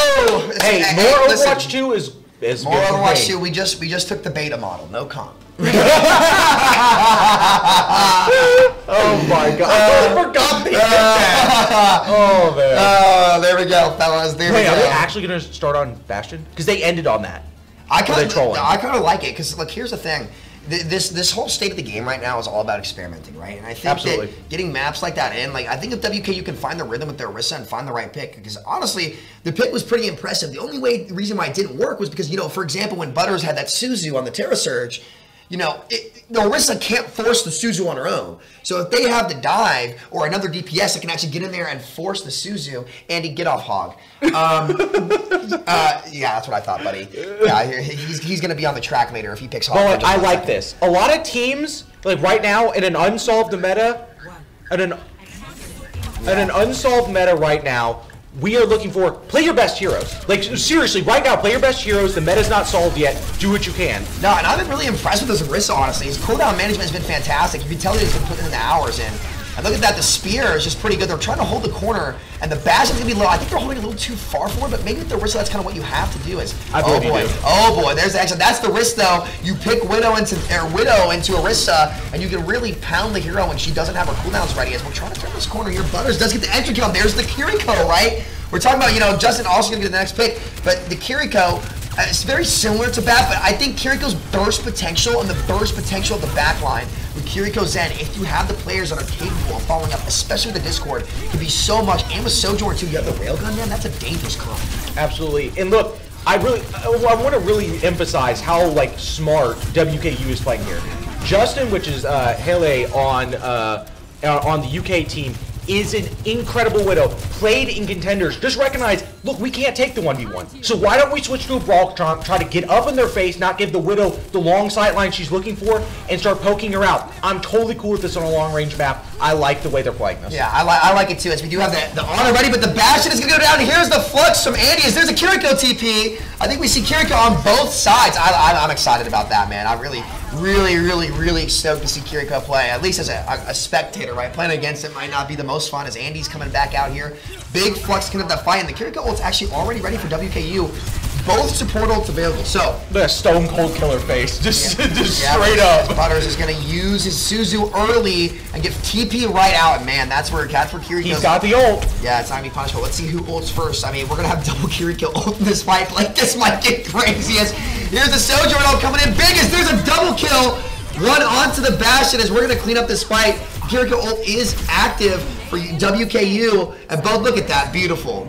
Hey, more Overwatch 2 is more Overwatch 2. We just took the beta model. No comp. Oh my god! I forgot they did that. Oh man. There we go, fellas. Wait, are they actually gonna start on Bastion? Because they ended on that. I kind of like it because look, here's the thing. This whole state of the game right now is all about experimenting, right? And I think that getting maps like that in, I think if WKU can find the rhythm with their Orisa and find the right pick, because honestly, the pick was pretty impressive. The only reason why it didn't work was because, for example, when Butters had that Suzu on the Terra Surge, the Orisa can't force the Suzu on her own. So if they have the dive or another DPS that can actually get in there and force the Suzu, Andy, get off hog. Yeah, that's what I thought, buddy. Yeah, he's going to be on the track later if he picks hog. But I like this. A lot of teams, like right now, in an unsolved meta, right now, we are looking for play your best heroes. Like seriously, right now, play your best heroes. The meta's not solved yet. Do what you can. No, and I've been really impressed with this Orisa, honestly. His cooldown management has been fantastic. You can tell that he's been putting in the hours in. And look at that, the spear is just pretty good. They're trying to hold the corner, and the bash is going to be low. I think they're holding a little too far forward, but maybe with the Orisa, that's kind of what you have to do. Oh boy, there's the action. That's the risk, though. You pick Widow into Orisa, and you can really pound the hero when she doesn't have her cooldowns ready. As we're trying to turn this corner here, Butters does get the entry kill. There's the Kiriko, right? We're talking about, Justin also going to get the next pick, but the Kiriko, it's very similar to Bat, but I think Kiriko's burst potential and the burst potential of the backline with Kiriko Zen, if you have the players that are capable of following up, especially with the Discord, can be so much. And with Sojourn too, you have the railgun, man. That's a dangerous comp. Absolutely. And look, I want to really emphasize how smart WKU is playing here. Justin, which is Hele on the UK team, is an incredible Widow. Played in contenders. Just recognize, look, we can't take the 1v1. So why don't we switch to a Brawl, try to get up in their face, not give the Widow the long sight line she's looking for, and start poking her out. I'm totally cool with this on a long-range map. I like the way they're playing this. Yeah, I like it too, as we do have the honor ready, but the Bastion is going to go down. Here's the flux from Andy. There's a Kiriko TP. I think we see Kiriko on both sides. I'm excited about that, man. I'm really stoked to see Kiriko play, at least as a spectator, right? Playing against it might not be the most fun, as Andy's coming back out here. Big flux coming up that fight, and the Kiriko ult's actually already ready for WKU. Both support ults available. So the stone cold killer face, just straight up. Butters is going to use his Suzu early and get TP right out, and man, that's where Kiriko's. He's got the ult. Yeah, it's not gonna be punishable. Let's see who ults first. I mean, we're gonna have double Kiriko ult in this fight. This might get crazy. Here's the Sojourn ult coming in big. There's a double kill. One onto the Bastion as we're gonna clean up this fight. Kiriko ult is active for WKU, and both look at that beautiful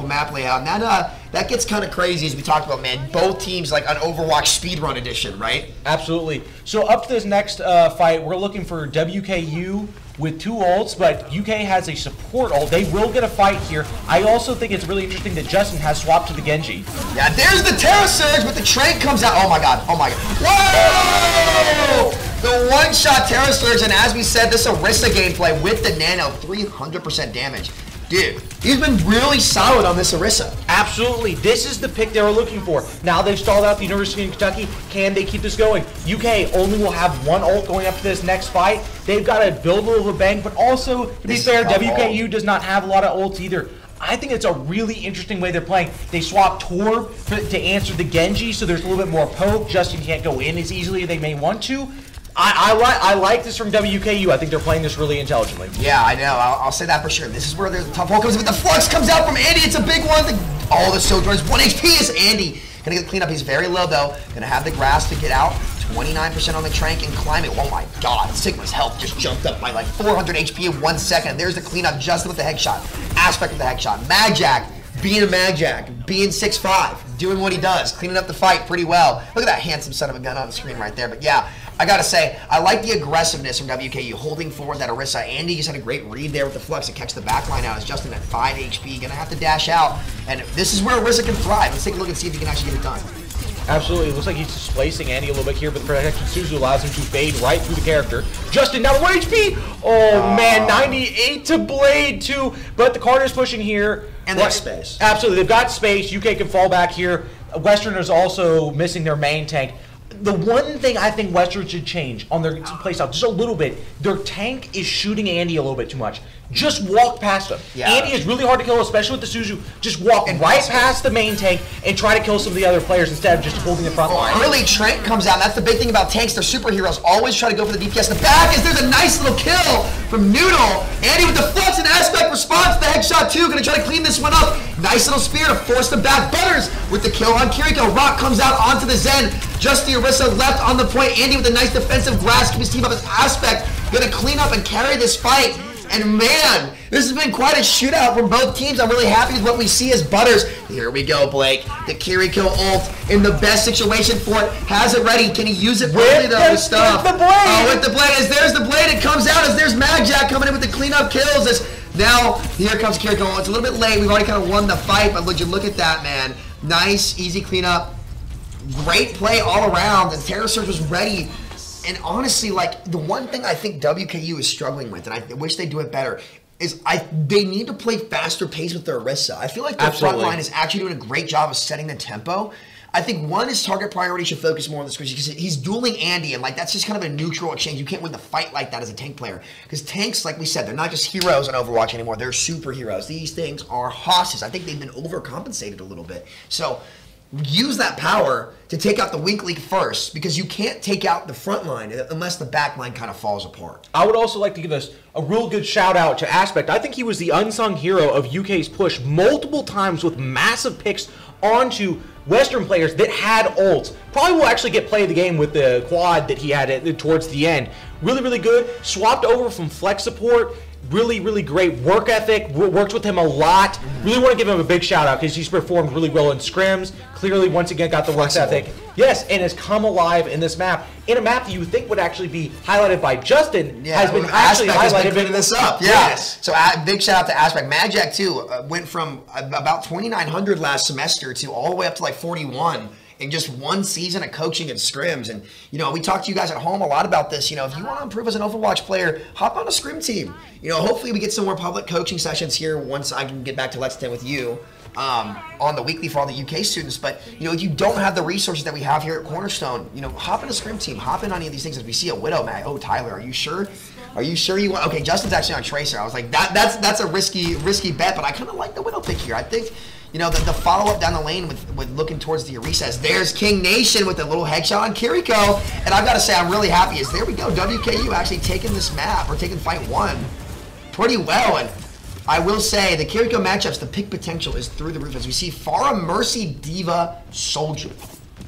map layout. And that gets kind of crazy, as we talked about, man. Both teams like an Overwatch speedrun edition, right? Absolutely. So up to this next fight, we're looking for WKU with 2 ults, but UK has a support ult. They will get a fight here. I also think it's really interesting that Justin has swapped to the Genji. Yeah, there's the Terra Surge, but the Trank comes out. Oh my god, oh my god. Whoa! The one-shot Terra Surge, and as we said, this Orisa gameplay with the Nano, 300% damage. Dude, he's been really solid on this Orisa. Absolutely. This is the pick they were looking for. Now they've stalled out the University of Kentucky. Can they keep this going? UK only will have 1 ult going up to this next fight. They've got to build a little bank, but also, to be fair, WKU does not have a lot of ults either. I think it's a really interesting way they're playing. They swap Torb to answer the Genji, so there's a little bit more poke. Justin can't go in as easily as they may want to. I like this from WKU. I think they're playing this really intelligently. Yeah, I know. I'll say that for sure. This is where there's a tough hole comes in, but the Flux comes out from Andy. It's a big one. Oh, the Sojourn's 1 HP is Andy. Gonna get the cleanup. He's very low, though. Gonna have the grass to get out. 29% on the Trank and climb it. Oh my god. Sigma's health just jumped up by like 400 HP in 1 second. There's the cleanup. Justin with the headshot. Aspect with the headshot. Magjack being a Magjack. Being 6'5". Doing what he does. Cleaning up the fight pretty well. Look at that handsome son of a gun on the screen right there. But yeah, I gotta say, I like the aggressiveness from WKU, holding forward that Orisa. Andy just had a great read there with the Flux to catch the backline out. As Justin at 5 HP, gonna have to dash out. And this is where Orisa can thrive. Let's take a look and see if he can actually get it done. Absolutely. It looks like he's displacing Andy a little bit here, but the protection Suzu allows him to fade right through the character. Justin, now 1 HP! Oh, man, 98 to Blade, too. But the Carter's pushing here. And they have space. Absolutely. They've got space. UK can fall back here. Western is also missing their main tank. The one thing I think Western should change on their playstyle just a little bit, their tank is shooting Andy a little bit too much. Just walk past him. Yeah. Andy is really hard to kill, especially with the Suzu. Just walk right past the main tank and try to kill some of the other players instead of just holding the front line. Early Trank comes out. That's the big thing about tanks. They're superheroes. Always try to go for the DPS. The back is there's a nice little kill from Noodle. Andy with the Flux and Aspect response. The headshot too. Gonna try to clean this one up. Nice little spear to force them back. Butters with the kill on Kiriko. Rock comes out onto the Zen. Just the Orisa left on the point. Andy with a nice defensive grasp. Keep his team up as Aspect. Gonna clean up and carry this fight. And man, this has been quite a shootout from both teams. I'm really happy with what we see as Butters. Here we go, Blake. The Kiriko ult in the best situation for it. Has it ready. Can he use it early though with stuff? With the blade. Oh, with the blade. As there's the blade, it comes out. As there's Magjack coming in with the cleanup kills. As now, here comes Kiriko. It's a little bit late. We've already kind of won the fight, but would you look at that, man. Nice, easy cleanup. Great play all around. The Terra Surge was ready. And honestly, like, the one thing I think WKU is struggling with, and I wish they do it better, is they need to play faster pace with their Orisa. I feel like their front line is actually doing a great job of setting the tempo. I think one is target priority should focus more on the squishy because he's dueling Andy, and like that's just kind of a neutral exchange. You can't win the fight like that as a tank player because tanks, like we said, they're not just heroes in Overwatch anymore. They're superheroes. These things are hosses. I think they've been overcompensated a little bit. So use that power to take out the weak link first because you can't take out the front line unless the back line kind of falls apart. I would also like to give us a real good shout out to Aspect. I think he was the unsung hero of UK's push multiple times with massive picks onto Western players that had ults. Probably will actually get play of the game with the quad that he had towards the end. Really, really good. Swapped over from flex support. Really, really great work ethic. Worked with him a lot. Really want to give him a big shout out because he's performed really well in scrims. Clearly, once again, got the work ethic. Yes, and has come alive in this map. In a map that you would think would actually be highlighted by Justin, has been actually highlighted. Been this up. Yes. So big shout out to Aspect. Magjack too went from about 2,900 last semester to all the way up to like 41. In just one season of coaching and scrims. And, you know, we talked to you guys at home a lot about this. You know, if you want to improve as an Overwatch player, hop on a scrim team. You know, hopefully we get some more public coaching sessions here once I can get back to Let's 10 with you on the weekly for all the UK students. But, you know, if you don't have the resources that we have here at Cornerstone, you know, hop in a scrim team. Hop in on any of these things. As we see a Widow, man. Oh, Tyler, are you sure? Are you sure you want? Okay, Justin's actually on Tracer. I was like, that's a risky bet, but I kind of like the Widow pick here. I think, you know, the follow-up down the lane with looking towards the Orisa. There's King Nation with a little headshot on Kiriko. And I've got to say, I'm really happy as there we go. WKU actually taking this map, or taking fight one pretty well. And I will say, the Kiriko matchups, the pick potential is through the roof. As we see Pharah, Mercy, Diva, Soldier.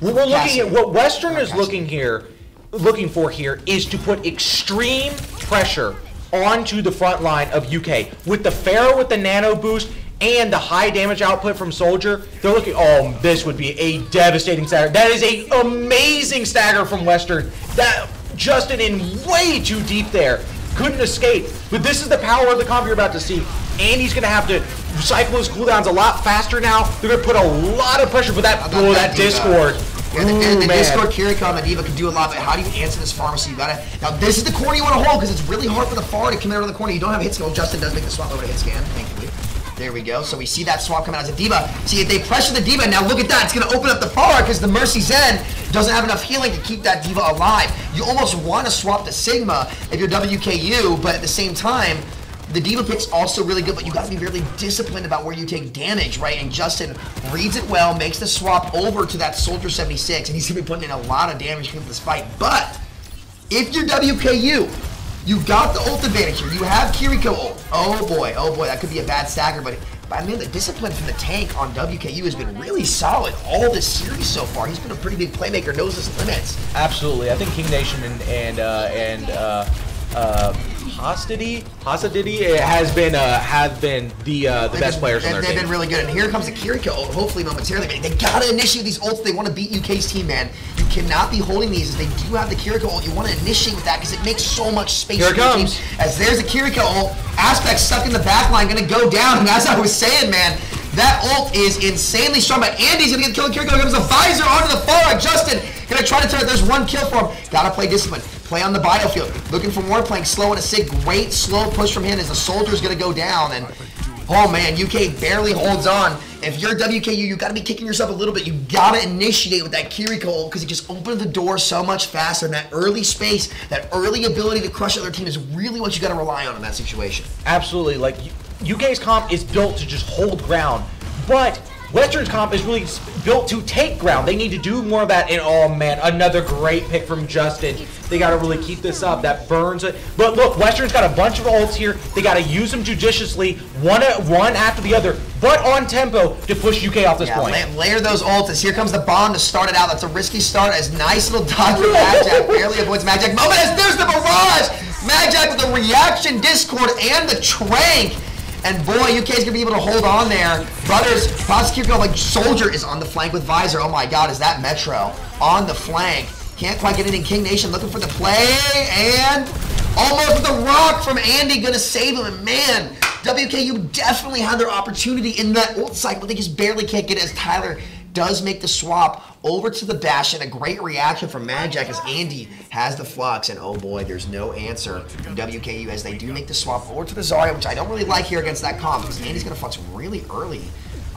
We're looking at what Western is looking for here is to put extreme pressure onto the front line of UK. With the Pharaoh with the nano boost, and the high damage output from Soldier, they're looking, oh, this would be a devastating stagger. That is an amazing stagger from Western. That Justin in way too deep there. couldn't escape. But this is the power of the comp you're about to see. Andy's going to have to cycle his cooldowns a lot faster now. They're going to put a lot of pressure for that. Oh, that Discord. Yeah, the Discord Kiriko and the Diva can do a lot, but how do you answer this farmer? So you gotta, now this is the corner you want to hold because it's really hard for the far to come out of the corner. You don't have a hit skill. Justin does make the swap over to hit scan, thankfully. There we go. So we see that swap coming out as a Diva. See, if they pressure the Diva, now look at that. It's going to open up the far because the Mercy Zen doesn't have enough healing to keep that Diva alive. You almost want to swap to Sigma if you're WKU, but at the same time, the Diva pick's also really good, but you got to be really disciplined about where you take damage, right? And Justin reads it well, makes the swap over to that Soldier 76, and he's going to be putting in a lot of damage to this fight. But if you're WKU, you've got the ult advantage here. You have Kiriko ult. Oh boy, that could be a bad stagger, but I mean, the discipline from the tank on WKU has been really solid all this series so far. He's been a pretty big playmaker, knows his limits. Absolutely. I think King Nation and Hostity have been the best players on their team. They've been really good. And here comes the Kiriko ult, hopefully momentarily. They gotta initiate these ults. They want to beat UK's team, man. You cannot be holding these. As they do have the Kiriko ult, you want to initiate with that because it makes so much space here for your team. As there's a Kiriko ult, Aspect stuck in the back line, gonna go down. And as I was saying, man, that ult is insanely strong, but Andy's gonna get killed. Kiriko comes a visor onto the far. Justin gonna try to turn it. There's one kill for him. Gotta play discipline. Play on the battlefield. Looking for more, playing slow and a sig. Great slow push from him as the Soldier's gonna go down. And oh man, UK barely holds on. If you're WKU, you gotta be kicking yourself a little bit. You gotta initiate with that Kiriko ult because it just opens the door so much faster. And that early space, that early ability to crush other team is really what you gotta rely on in that situation. Absolutely. Like UK's comp is built to just hold ground, but Western's comp is really built to take ground. They need to do more of that. And oh man, another great pick from Justin. They got to really keep this up. That burns it. But look, Western's got a bunch of ults here. They got to use them judiciously, one after the other, but on tempo to push UK off this point. Layer those ults as here comes the bomb to start it out. That's a risky start as nice little dodge from Magjack. Barely avoids Magjack. Moment as there's the barrage. Magjack with the reaction Discord and the Trank. And boy, UK's gonna be able to hold on there. Brothers, Prosecutor, like Soldier is on the flank with Visor. Oh my god, is that Metro on the flank? Can't quite get it in. King Nation looking for the play, and almost with the rock from Andy gonna save him. And man, WKU definitely had their opportunity in that ult cycle, but they just barely can't get it as Tyler does make the swap over to the Bastion. A great reaction from Magjack as Andy has the flux, and oh boy, there's no answer from WKU as they do make the swap over to the Zarya, which I don't really like here against that comp because Andy's gonna flux really early.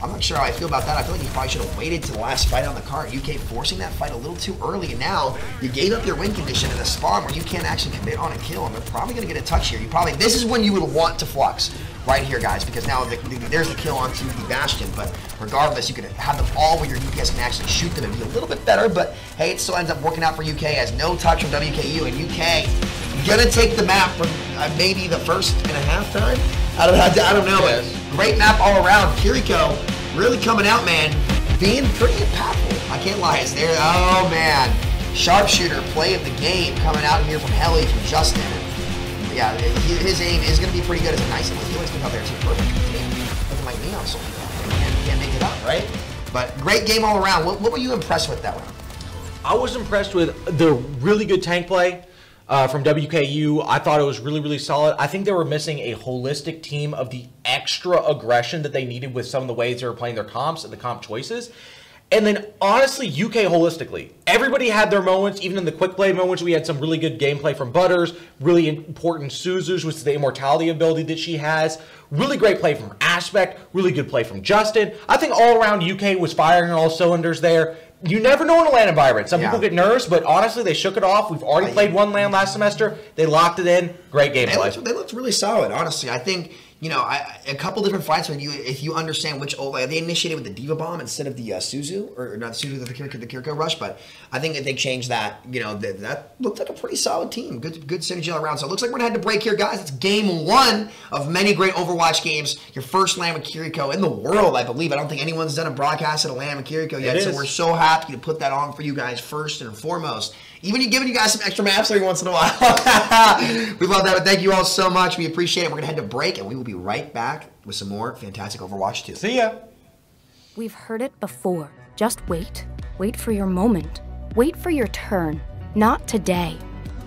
I'm not sure how I feel about that. I feel like he probably should have waited to the last fight on the card. UK forcing that fight a little too early, and now you gave up your win condition in a spawn where you can't actually commit on a kill, and they're probably gonna get a touch here. This is when you would want to flux. Right here, guys, because now there's the kill onto the Bastion, but regardless, you could have them all where your UPS can actually shoot them and be a little bit better, but hey, it still ends up working out for UK as no touch from WKU, and UK gonna take the map from maybe the first and a half time? I don't know, but great map all around. Kiriko really coming out, man, being pretty impactful. I can't lie, it's there. Oh, man. Sharpshooter play of the game coming out here from Helly, from Justin. Yeah, his aim is going to be pretty good. It's a nice little healing stick out there, too. Perfect. Looking like Neon Soldier. Can't make it up, right? But great game all around. What were you impressed with that round? I was impressed with the really good tank play from WKU. I thought it was really, really solid. I think they were missing a holistic team of the extra aggression that they needed with some of the ways they were playing their comps and the comp choices. And then, honestly, UK holistically. Everybody had their moments, even in the quick play moments. We had some really good gameplay from Butters, really important Suzu's, which is the immortality ability that she has. Really great play from Aspect, really good play from Justin. I think all around UK was firing on all cylinders there. You never know in a LAN environment. Some people get nervous, but honestly, they shook it off. We've already played one LAN last semester. They locked it in. Great gameplay. They looked really solid, honestly. I think, you know, a couple different fights when if you understand which ult, like they initiated with the Diva Bomb instead of the Suzu, or not Suzu, the Kiriko Rush, but I think if they changed that, you know, that looked like a pretty solid team. Good synergy all around. So it looks like we're going to head to break here, guys. It's game one of many great Overwatch games. Your first LAN with Kiriko in the world, I believe. I don't think anyone's done a broadcast at a LAN with Kiriko yet, so we're so happy to put that on for you guys first and foremost. Even giving you guys some extra maps every once in a while. We love that, but thank you all so much. We appreciate it. We're going to head to break, and we will be right back with some more fantastic Overwatch 2. See ya. We've heard it before. Just wait. Wait for your moment. Wait for your turn. Not today.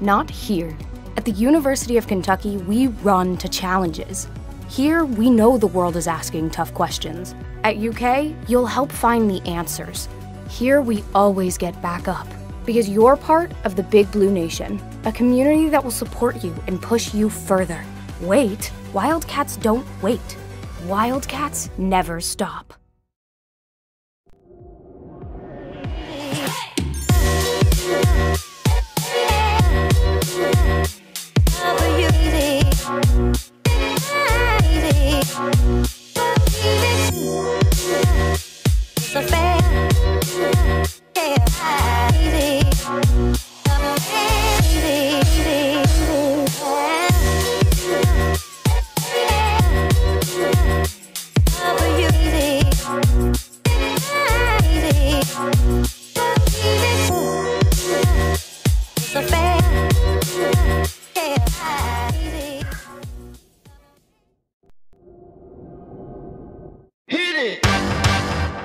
Not here. At the University of Kentucky, we run to challenges. Here, we know the world is asking tough questions. At UK, you'll help find the answers. Here, we always get back up. Because you're part of the Big Blue Nation, a community that will support you and push you further. Wait, Wildcats don't wait. Wildcats never stop.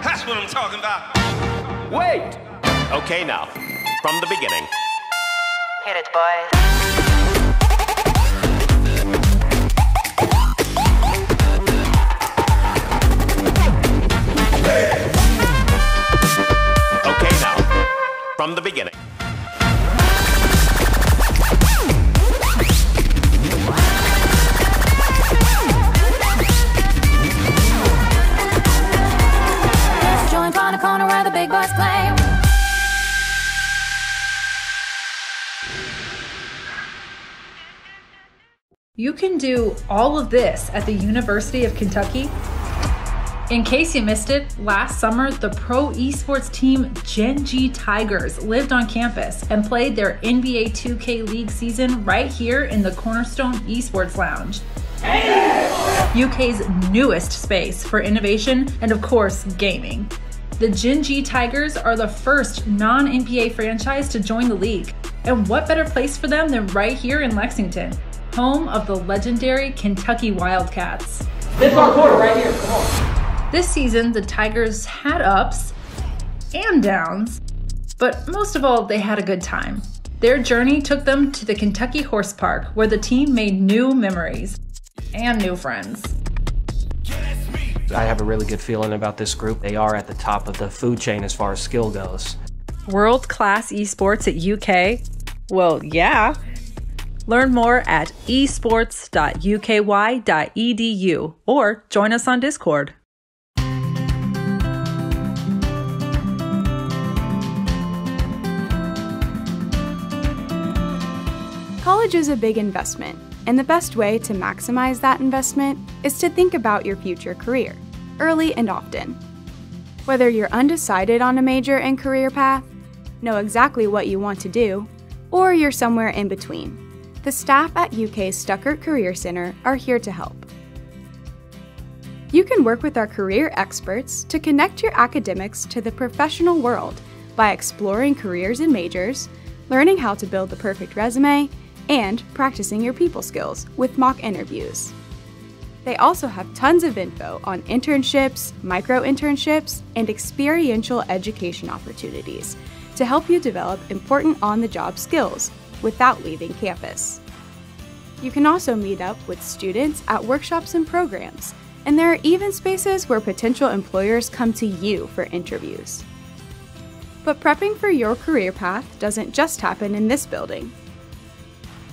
That's what I'm talking about. Wait! Okay, now, from the beginning. Hit it, boys. Okay, now, from the beginning. Joint on a corner where the big boys play. You can do all of this at the University of Kentucky. In case you missed it, last summer, the pro esports team Gen G Tigers lived on campus and played their NBA 2K League season right here in the Cornerstone Esports Lounge. UK's newest space for innovation and, of course, gaming. The Gen G Tigers are the first non-NBA franchise to join the league. And what better place for them than right here in Lexington, home of the legendary Kentucky Wildcats. This is our quarter right here, come on. This season, the Tigers had ups and downs, but most of all, they had a good time. Their journey took them to the Kentucky Horse Park, where the team made new memories and new friends. I have a really good feeling about this group. They are at the top of the food chain as far as skill goes. World-class esports at UK? Well, yeah. Learn more at esports.uky.edu or join us on Discord. College is a big investment, and the best way to maximize that investment is to think about your future career, early and often. Whether you're undecided on a major and career path, know exactly what you want to do, or you're somewhere in between, the staff at UK's Stuckert Career Center are here to help. You can work with our career experts to connect your academics to the professional world by exploring careers and majors, learning how to build the perfect resume, and practicing your people skills with mock interviews. They also have tons of info on internships, micro-internships, and experiential education opportunities to help you develop important on-the-job skills without leaving campus. You can also meet up with students at workshops and programs, and there are even spaces where potential employers come to you for interviews. But prepping for your career path doesn't just happen in this building.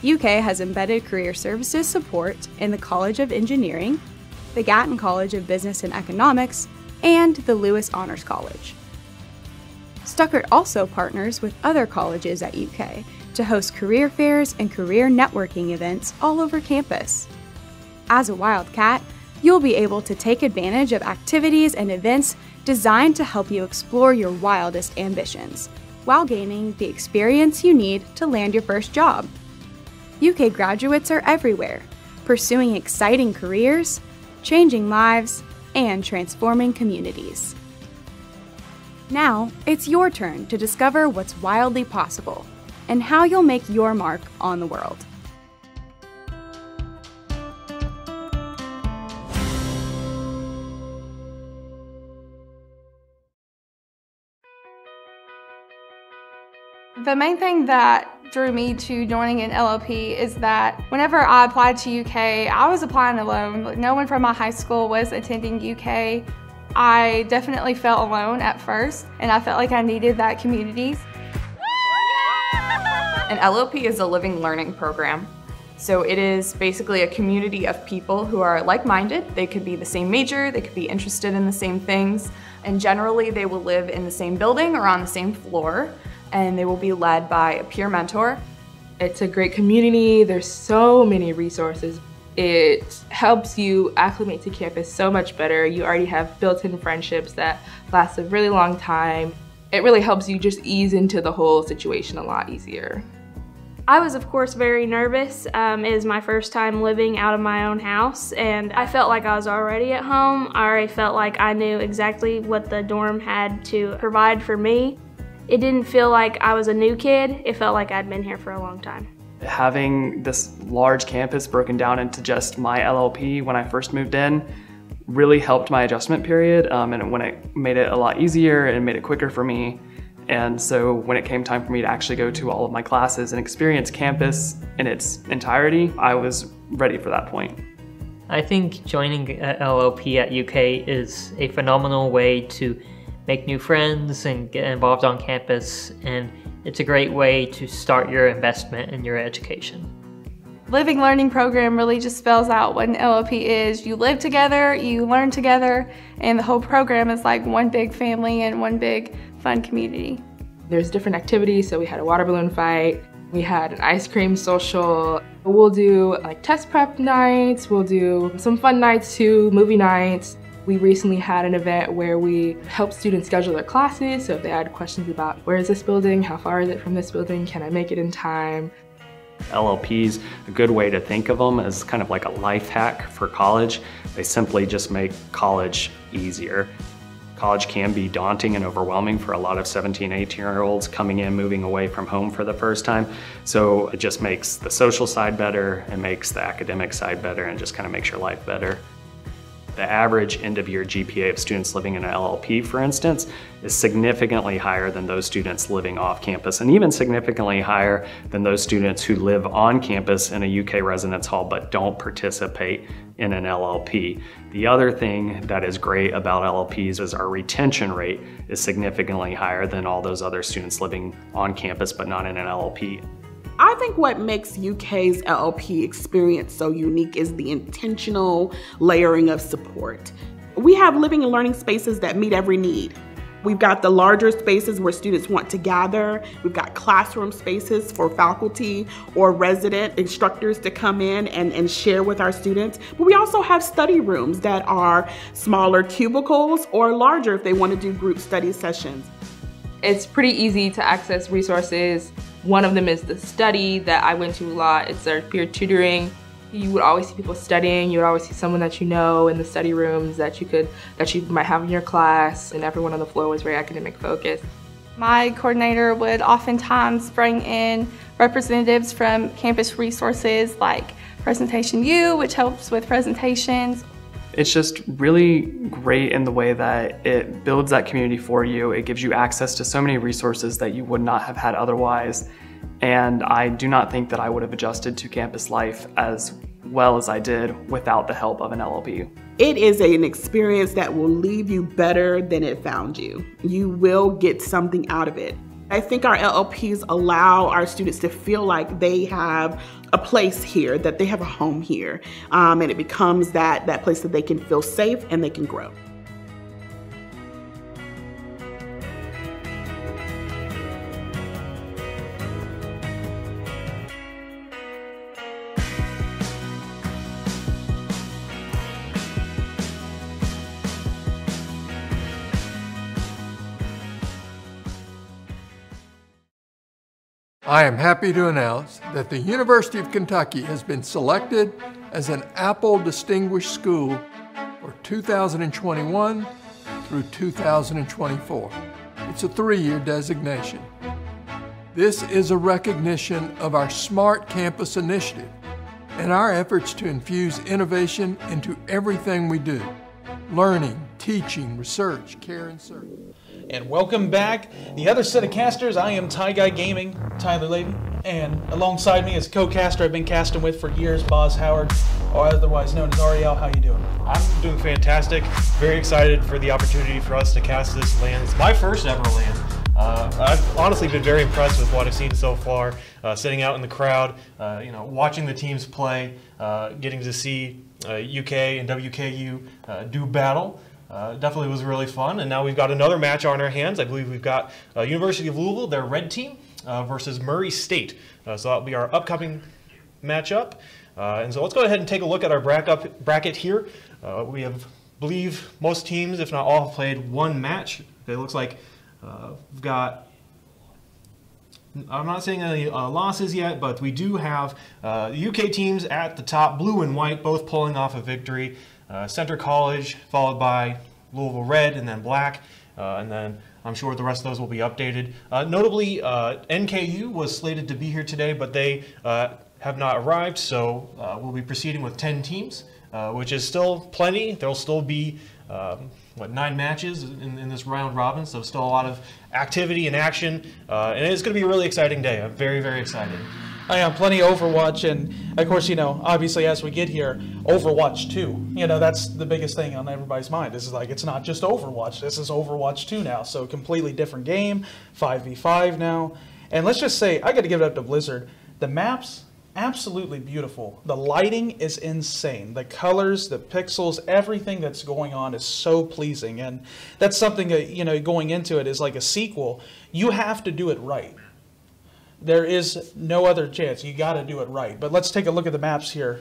UK has embedded career services support in the College of Engineering, the Gatton College of Business and Economics, and the Lewis Honors College. Stuckert also partners with other colleges at UK to host career fairs and career networking events all over campus. As a Wildcat, you'll be able to take advantage of activities and events designed to help you explore your wildest ambitions, while gaining the experience you need to land your first job. UK graduates are everywhere, pursuing exciting careers, changing lives, and transforming communities. Now, it's your turn to discover what's wildly possible and how you'll make your mark on the world. The main thing that drew me to joining an LLP is that whenever I applied to UK, I was applying alone. No one from my high school was attending UK. I definitely felt alone at first, and I felt like I needed that community. An LLP is a living learning program. So it is basically a community of people who are like-minded. They could be the same major, they could be interested in the same things, and generally they will live in the same building or on the same floor, and they will be led by a peer mentor. It's a great community. There's so many resources. It helps you acclimate to campus so much better. You already have built-in friendships that last a really long time. It really helps you just ease into the whole situation a lot easier. I was, of course, very nervous. It is my first time living out of my own house, and I felt like I was already at home. I already felt like I knew exactly what the dorm had to provide for me. It didn't feel like I was a new kid. It felt like I'd been here for a long time. Having this large campus broken down into just my LLP when I first moved in really helped my adjustment period, and when it made it a lot easier and made it quicker for me. And so when it came time for me to actually go to all of my classes and experience campus in its entirety, I was ready for that point. I think joining LLP at UK is a phenomenal way to make new friends and get involved on campus, and it's a great way to start your investment in your education. Living Learning Program really just spells out what an LLP is. You live together, you learn together, and the whole program is like one big family and one big fun community. There's different activities, so we had a water balloon fight, we had an ice cream social. We'll do like test prep nights, we'll do some fun nights too, movie nights. We recently had an event where we helped students schedule their classes, so if they had questions about where is this building, how far is it from this building, can I make it in time? LLPs, a good way to think of them as kind of like a life hack for college. They simply just make college easier. College can be daunting and overwhelming for a lot of 17, 18-year-olds coming in, moving away from home for the first time. So it just makes the social side better, and makes the academic side better, and just kind of makes your life better. The average end-of-year GPA of students living in an LLP, for instance, is significantly higher than those students living off campus, and even significantly higher than those students who live on campus in a UK residence hall but don't participate in an LLP. The other thing that is great about LLPs is our retention rate is significantly higher than all those other students living on campus but not in an LLP. I think what makes UK's LLP experience so unique is the intentional layering of support. We have living and learning spaces that meet every need. We've got the larger spaces where students want to gather. We've got classroom spaces for faculty or resident instructors to come in and share with our students. But we also have study rooms that are smaller cubicles or larger if they want to do group study sessions. It's pretty easy to access resources. One of them is the study that I went to a lot. It's our peer tutoring. You would always see people studying. You would always see someone that you know in the study rooms that you might have in your class, and everyone on the floor was very academic focused. My coordinator would oftentimes bring in representatives from campus resources like Presentation U, which helps with presentations. It's just really great in the way that it builds that community for you. It gives you access to so many resources that you would not have had otherwise. And I do not think that I would have adjusted to campus life as well as I did without the help of an LLP. It is an experience that will leave you better than it found you. You will get something out of it. I think our LLPs allow our students to feel like they have a place here, that they have a home here, and it becomes that place that they can feel safe and they can grow. I am happy to announce that the University of Kentucky has been selected as an Apple Distinguished School for 2021 through 2024. It's a 3-year designation. This is a recognition of our Smart Campus initiative and our efforts to infuse innovation into everything we do. Learning, teaching, research, care, and service. And welcome back. The other set of casters, I am Ty Guy Gaming, Tyler Levy, and alongside me is co-caster I've been casting with for years, Boz Howard, or otherwise known as Ariel. How you doing? I'm doing fantastic. Very excited for the opportunity for us to cast this LAN. It's my first ever LAN. I've honestly been very impressed with what I've seen so far. Sitting out in the crowd, watching the teams play, getting to see UK and WKU do battle. Definitely was really fun, and now we've got another match on our hands. I believe we've got University of Louisville, their red team, versus Murray State. So that'll be our upcoming matchup. And so let's go ahead and take a look at our bracket here. We have, believe most teams, if not all, have played one match. It looks like we've got, I'm not saying any losses yet, but we do have UK teams at the top, blue and white, both pulling off a victory. Center College, followed by Louisville Red, and then Black, and then I'm sure the rest of those will be updated. Notably, NKU was slated to be here today, but they have not arrived, so we'll be proceeding with 10 teams, which is still plenty. There'll still be 9 matches in this round robin, so still a lot of activity and action, and it's going to be a really exciting day. I'm very, very excited. I have plenty of Overwatch, and of course, obviously as we get here, Overwatch 2, that's the biggest thing on everybody's mind. This is like, it's not just Overwatch, this is Overwatch 2 now, so completely different game, 5v5 now. And let's just say, I got to give it up to Blizzard. The maps, absolutely beautiful. The lighting is insane. The colors, the pixels, everything that's going on is so pleasing. And that's something that, going into it is like a sequel. You have to do it right. There is no other chance. You got to do it right. But let's take a look at the maps here.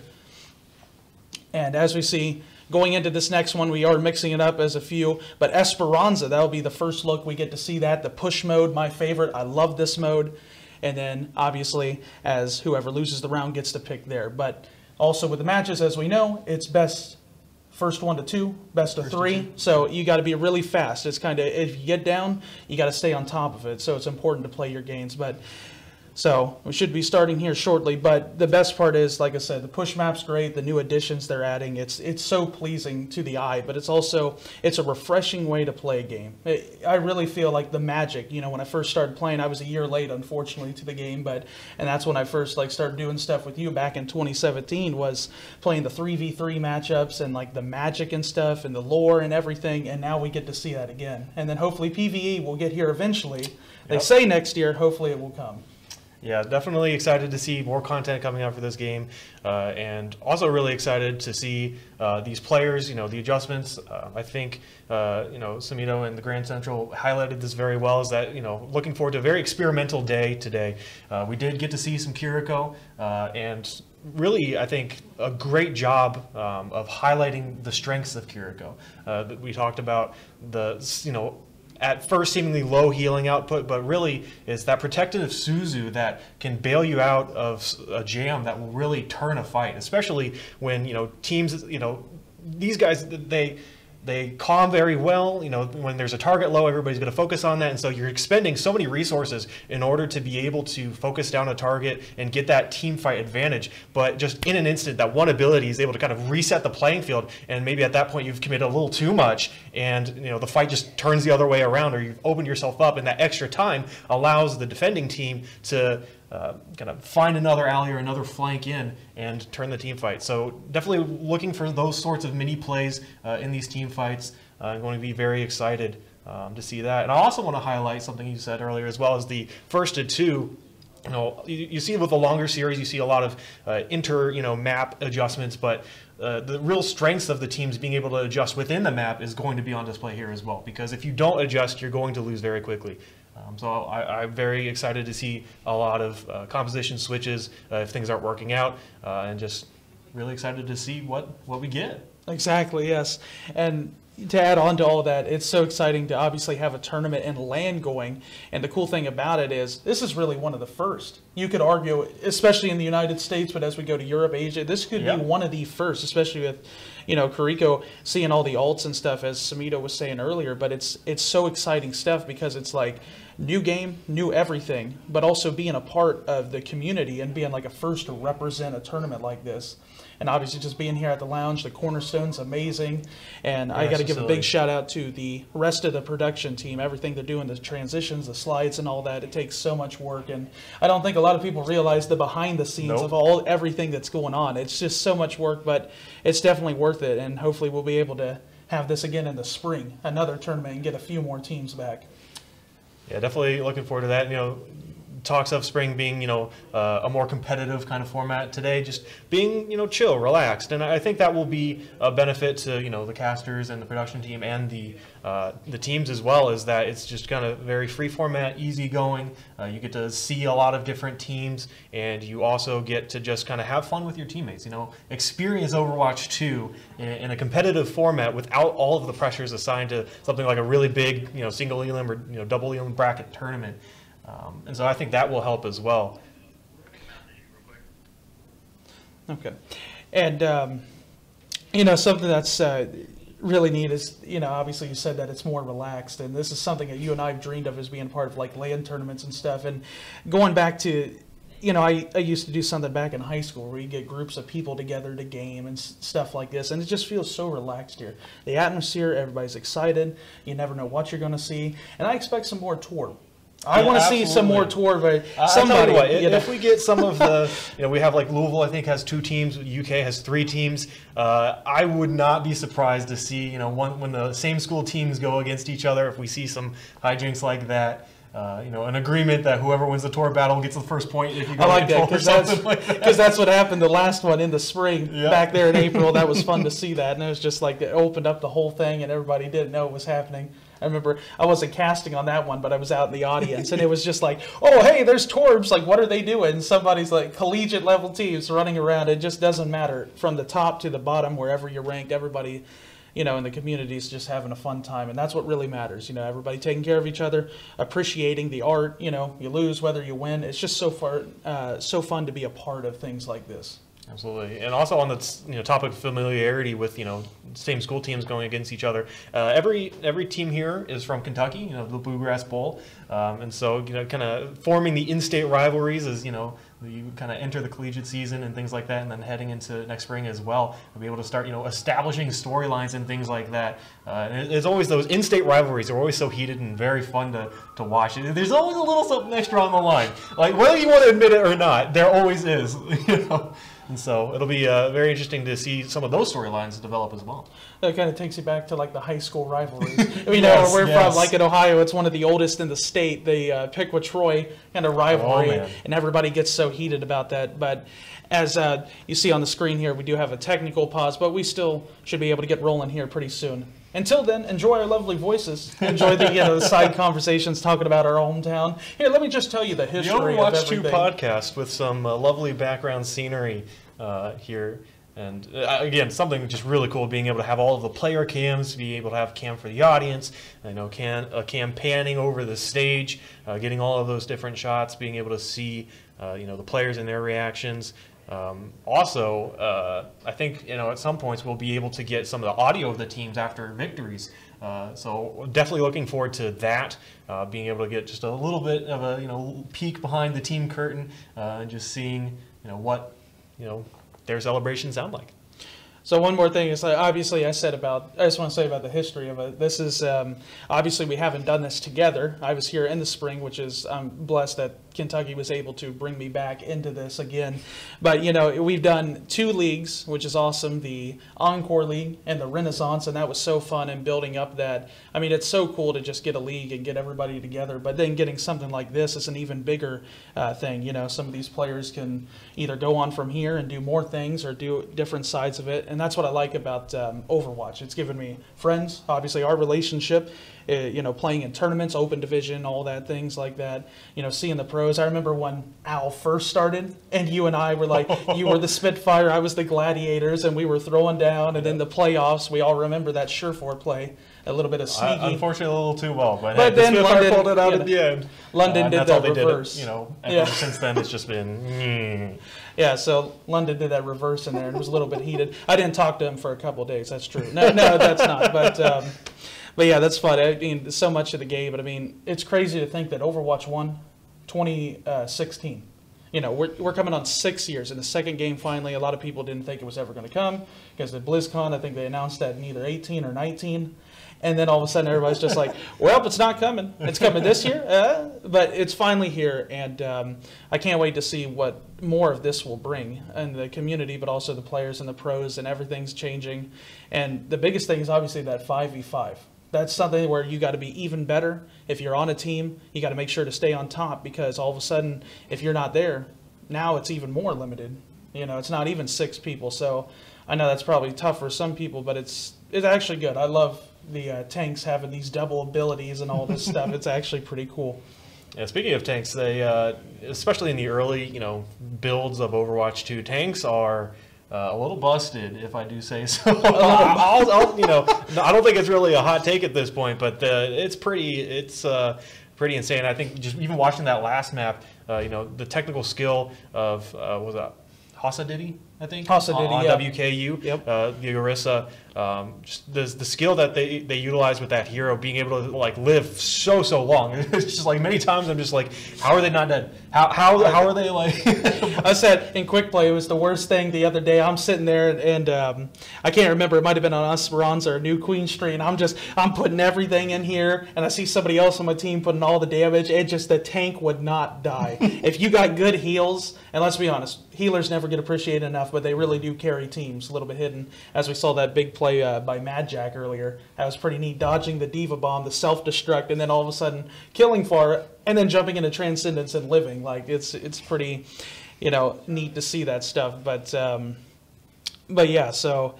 And as we see, going into this next one, we are mixing it up as a few. But Esperanza, that'll be the first look. We get to see that. The push mode, my favorite. I love this mode. And then, obviously, as whoever loses the round gets to pick there. But also with the matches, as we know, it's best first 1 to 2, best of 3. So you got to be really fast. It's kind of, if you get down, you got to stay on top of it. So it's important to play your games. So we should be starting here shortly, but the best part is, like I said, the push map's great, the new additions they're adding, it's so pleasing to the eye, but it's a refreshing way to play a game. I really feel like the magic, when I first started playing, I was a year late, unfortunately, to the game, and that's when I first started doing stuff with you back in 2017, was playing the 3v3 matchups and the magic and stuff and the lore and everything, and now we get to see that again. And then hopefully PvE will get here eventually. They say next year, hopefully it will come. Yeah, definitely excited to see more content coming out for this game, and also really excited to see these players, the adjustments. I think, Samito and the Grand Central highlighted this very well, is that, looking forward to a very experimental day today. We did get to see some Kiriko, and really, I think, a great job of highlighting the strengths of Kiriko. We talked about the, at first seemingly low healing output, but really it's that protective Suzu that can bail you out of a jam that will really turn a fight, especially when, teams, these guys, they calm very well. When there's a target low, everybody's going to focus on that, and so you're expending so many resources in order to be able to focus down a target and get that team fight advantage. But just in an instant, that one ability is able to kind of reset the playing field, and maybe at that point you've committed a little too much, and the fight just turns the other way around, or you've opened yourself up, and that extra time allows the defending team to kind of find another alley or another flank in and turn the team fight. So definitely looking for those sorts of mini plays in these team fights. I'm going to be very excited to see that. And I also want to highlight something you said earlier, as well as the first to 2. You see with the longer series, you see a lot of map adjustments, but the real strengths of the teams being able to adjust within the map is going to be on display here as well, because if you don't adjust, you're going to lose very quickly. So I'm very excited to see a lot of composition switches if things aren't working out, and just really excited to see what we get. Exactly, yes. And to add on to all of that, it's so exciting to obviously have a tournament and LAN going. And the cool thing about it is this is really one of the first. You could argue, especially in the United States, but as we go to Europe, Asia, this could be one of the first, especially with, Kiriko seeing all the alts and stuff, as Samito was saying earlier. But it's so exciting stuff, because it's like new game, new everything, but also being a part of the community and being like a first to represent a tournament like this. and obviously just being here at the lounge, the Cornerstone's amazing, and I got to give a big shout out to the rest of the production team. Everything they're doing, the transitions, the slides, and all that. It takes so much work, and I don't think a lot of people realize the behind the scenes of everything that's going on. It's just so much work, but it's definitely worth it, and hopefully we'll be able to have this again in the spring, another tournament, and get a few more teams back. Yeah, definitely looking forward to that. You know, talks of spring being, you know, a more competitive kind of format. Today just being, you know, chill, relaxed, and I think that will be a benefit to, you know, the casters and the production team and the teams as well, is that it's just kind of very free format, easy going. You get to see a lot of different teams, and you also get to just kind of have fun with your teammates, you know, experience Overwatch 2 in a competitive format without all of the pressures assigned to something like a really big, you know, single elim or, you know, double elim bracket tournament. And so I think that will help as well. Okay. And, you know, something that's really neat is, you know, obviously you said that it's more relaxed, and this is something that you and I have dreamed of as being part of like LAN tournaments and stuff. And going back to, you know, I used to do something back in high school where you get groups of people together to game and stuff like this, and it just feels so relaxed here. The atmosphere, everybody's excited. You never know what you're going to see. And I expect some more tour. I want to see some more tour by somebody. If we get some of the, you know, we have like Louisville, I think, has 2 teams. UK has 3 teams. I would not be surprised to see, you know, when the same school teams go against each other, if we see some hijinks like that. You know, an agreement that whoever wins the tour battle gets the first point if you go I like that, because that's what happened the last one in the spring back there in April. That was fun to see that, and it was just like it opened up the whole thing, and everybody didn't know it was happening. I remember I wasn't casting on that one, but I was out in the audience, and it was just like, oh, hey, there's Torbs. Like, what are they doing? And somebody's like collegiate level teams running around. It just doesn't matter from the top to the bottom, wherever you're ranked. Everybody, you know, in the community is just having a fun time, and that's what really matters. You know, everybody taking care of each other, appreciating the art. You know, you lose whether you win. It's just so fun to be a part of things like this. Absolutely, and also on the, you know, topic of familiarity with, you know, same school teams going against each other. Every team here is from Kentucky, you know, the Bluegrass Bowl, and so, you know, kind of forming the in-state rivalries as, you know, you kind of enter the collegiate season and things like that, and then heading into next spring as well, we'll be able to start, you know, establishing storylines and things like that. And there's always those in-state rivalries. They're always so heated and very fun to watch. There's always a little something extra on the line, like whether you want to admit it or not. There always is, you know. And so it'll be very interesting to see some of those storylines develop as well. That kind of takes you back to like the high school rivalries. You know, where we're from, like in Ohio, it's one of the oldest in the state. The Piqua-Troy kind of rivalry, and everybody gets so heated about that. But as you see on the screen here, we do have a technical pause, but we still should be able to get rolling here pretty soon. Until then, enjoy our lovely voices. Enjoy the, you know, the side conversations talking about our hometown. Here, let me just tell you the history of everything. The Overwatch 2 podcast with some lovely background scenery here. And again, something just really cool, being able to have all of the player cams, be able to have cam for the audience, you know, cam panning over the stage, getting all of those different shots, being able to see, you know, the players and their reactions. Also, I think, you know, at some points we'll be able to get some of the audio of the teams after victories. So definitely looking forward to that, being able to get just a little bit of a, you know, peek behind the team curtain, and just seeing, you know, what, you know, their celebrations sound like. So one more thing is, obviously I just want to say about the history of it. This is, obviously we haven't done this together. I was here in the spring, which is, I'm blessed that Kentucky was able to bring me back into this again. But, you know, we've done 2 leagues, which is awesome, the Encore League and the Renaissance, and that was so fun in building up that. I mean, it's so cool to just get a league and get everybody together, but then getting something like this is an even bigger thing. You know, some of these players can either go on from here and do more things or do different sides of it, and that's what I like about Overwatch. It's given me friends, obviously our relationship, you know, playing in tournaments, open division, all that, things like that, you know, seeing the pros. I remember when Al first started, and you and I were like, you were the Spitfire, I was the Gladiators, and we were throwing down, and then the playoffs, we all remember that Surefour play, a little bit of sneaky. Unfortunately, a little too well, but hey, then London pulled it out at the end. London did that reverse. You know, and since then it's just been. Yeah, so London did that reverse in there, and it was a little bit heated. I didn't talk to him for a couple of days. That's true. No, that's not. But yeah, that's fun. I mean, so much of the game. But I mean, it's crazy to think that Overwatch won 2016. You know, we're coming on 6 years. In the second game, finally, a lot of people didn't think it was ever going to come because at BlizzCon, I think they announced that in either 18 or 19. And then all of a sudden, everybody's just like, well, it's not coming. It's coming this year. But it's finally here. And I can't wait to see what more of this will bring in the community, but also the players and the pros, and everything's changing. And the biggest thing is obviously that 5v5. That's something where you got to be even better. If you're on a team, you got to make sure to stay on top, because all of a sudden, if you're not there, now it's even more limited. You know, it's not even 6 people. So I know that's probably tough for some people, but it's actually good. I love the tanks having these double abilities and all this stuff. It's actually pretty cool. Yeah, speaking of tanks, they especially in the early, you know, builds of Overwatch 2, tanks are a little busted, if I do say so. I'll, you know, I don't think it's really a hot take at this point, but it's pretty insane. I think just even watching that last map, you know, the technical skill of was that Hasadidi, I think, Hasadidi, on yeah. WKU, Yep. the Orisa, just the skill that they utilize with that hero, being able to like live so long. It's just like many times I'm just like, how are they not dead? How are they like? I said in quick play, it was the worst thing the other day. I'm sitting there and I can't remember. It might have been on Esperanza or New Queen Street. And I'm putting everything in here, and I see somebody else on my team putting all the damage. It just, the tank would not die. If you got good heals, and let's be honest, healers never get appreciated enough, but they really do carry teams a little bit hidden. As we saw that big play by Mad Jack earlier, that was pretty neat. Dodging the Diva Bomb, the self-destruct, and then all of a sudden killing for it, and then jumping into Transcendence and living. Like, it's pretty, you know, neat to see that stuff. But yeah, so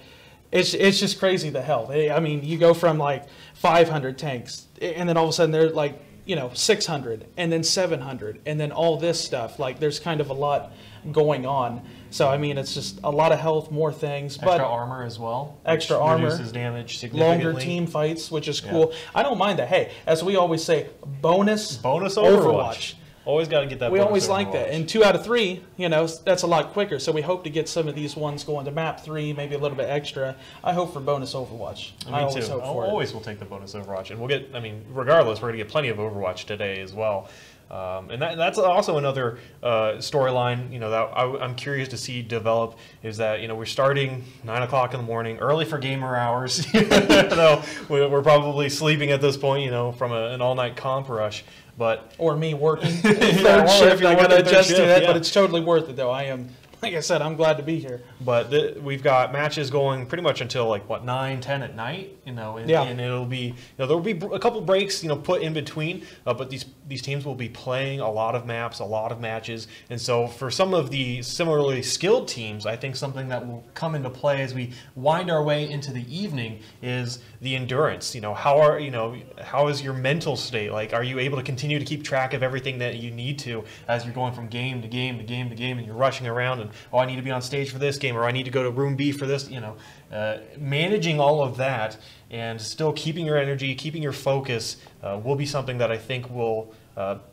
it's just crazy the hell. I mean, you go from like 500 tanks, and then all of a sudden they're like, you know, 600, and then 700, and then all this stuff. Like, there's kind of a lot going on. So I mean, it's just a lot of health, more things, Extra but armor as well. Extra which armor, reduces damage significantly. longer team fights, which is cool. I don't mind that. Hey, as we always say, bonus Overwatch. Always got to get that. We bonus always Overwatch. like that. And 2 out of 3, you know, that's a lot quicker. So we hope to get some of these ones going to map 3, maybe a little bit extra. I hope for bonus Overwatch. I always hope for it. Always will take the bonus Overwatch, and we'll get. I mean, regardless, we're gonna get plenty of Overwatch today as well. And that's also another storyline, you know, that I'm curious to see develop, is that, you know, we're starting 9 o'clock in the morning, early for gamer hours. You know, we're probably sleeping at this point, you know, from an all-night comp rush. But or me working third shift, I gotta adjust to that, but it's totally worth it though. I am, like I said, I'm glad to be here. But we've got matches going pretty much until like what, 9, 10 at night, you know, and it'll be, you know, there'll be a couple breaks, you know, put in between, but these teams will be playing a lot of maps, a lot of matches, and so for some of the similarly skilled teams, I think something that will come into play as we wind our way into the evening is the endurance. You know, how is your mental state? Like, are you able to continue to keep track of everything that you need to as you're going from game to game to game to game, and you're rushing around and, oh, I need to be on stage for this game, or I need to go to room B for this, you know, managing all of that and still keeping your energy, keeping your focus will be something that I think will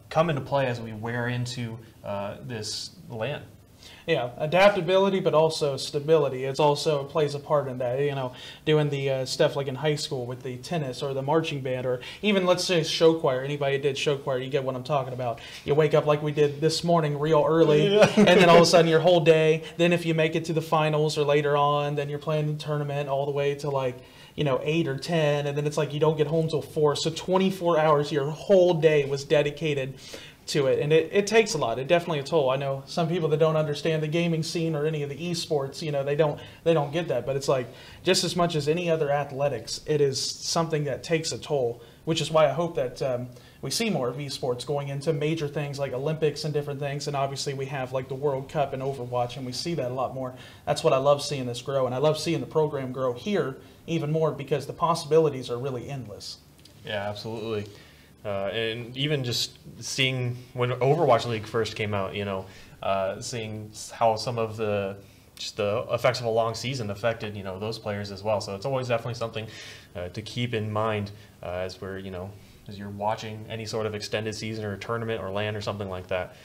come into play as we wear into this LAN. Yeah, adaptability, but also stability. It also plays a part in that, you know, doing the stuff like in high school with the tennis or the marching band, or even, let's say, show choir. Anybody who did show choir, you get what I'm talking about. You wake up like we did this morning real early, and then all of a sudden your whole day, then if you make it to the finals or later on, then you're playing the tournament all the way to like, you know, 8 or 10, and then it's like you don't get home till 4. So 24 hours, your whole day was dedicated to it, and it takes a lot. It definitely a toll. I know some people that don't understand the gaming scene or any of the esports, you know, they don't get that, but it's like just as much as any other athletics, it is something that takes a toll, which is why I hope that we see more of esports going into major things like Olympics and different things, and obviously we have like the World Cup and Overwatch, and we see that a lot more. That's what I love seeing this grow, and I love seeing the program grow here even more because the possibilities are really endless. Yeah, absolutely. And even just seeing when Overwatch League first came out, you know, seeing how some of the effects of a long season affected, you know, those players as well. So it's always definitely something to keep in mind as we're, you know, as you're watching any sort of extended season or tournament or LAN or something like that.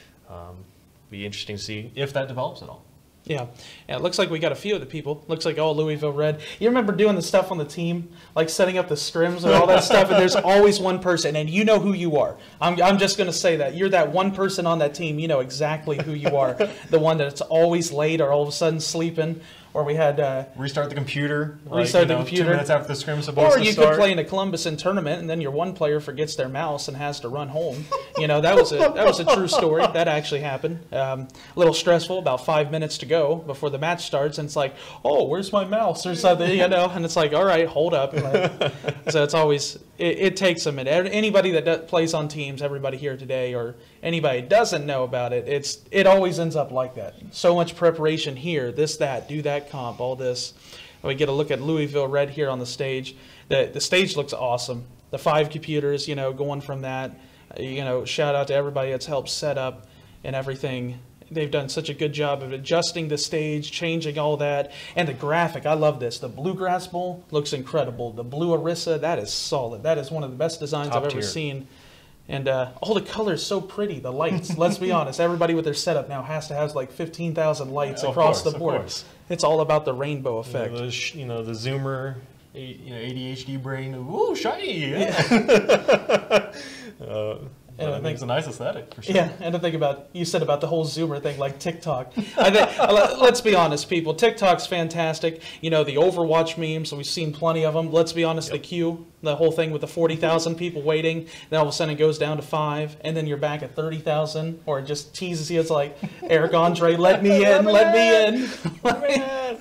Be interesting to see if that develops at all. Yeah, it looks like we got a few of the people. Looks like all Louisville Red. You remember doing the stuff on the team, like setting up the scrims and all that stuff, and there's always one person, and you know who you are. I'm just going to say that. You're that one person on that team, you know exactly who you are. The one that's always late or all of a sudden sleeping. Or we had restart the computer. Restart the computer 2 minutes after the scrim's supposed to start. Or you could play in a Columbus tournament, and then your one player forgets their mouse and has to run home. You know, that was a true story. That actually happened. A little stressful. About 5 minutes to go before the match starts, and it's like, oh, where's my mouse or something? You know, and it's like, all right, hold up. So it's always it takes a minute. Anybody that plays on teams, everybody here today, or anybody doesn't know about it, it always ends up like that. So much preparation here, this, that, do that comp, all this. We get a look at Louisville Red here on the stage. The stage looks awesome. The 5 computers, you know, going from that, you know, shout out to everybody that's helped set up and everything. They've done such a good job of adjusting the stage, changing all that. And the graphic, I love this. The Bluegrass Bowl looks incredible. The Blue Orisa, that is solid. That is one of the best designs I've ever seen. And all the colors so pretty, the lights. Let's be honest, everybody with their setup now has to have like 15,000 lights across the board. It's all about the rainbow effect. You know, the zoomer, ADHD brain. Ooh, shiny! Yeah. And it makes a nice aesthetic, for sure. Yeah, and to think about, you said about the whole Zoomer thing, like TikTok. Let's be honest, people. TikTok's fantastic. You know, the Overwatch memes, we've seen plenty of them. Let's be honest, the queue, the whole thing with the 40,000 people waiting, then all of a sudden it goes down to 5, and then you're back at 30,000, or it just teases you. It's like, Eric Andre, let me in, let me in.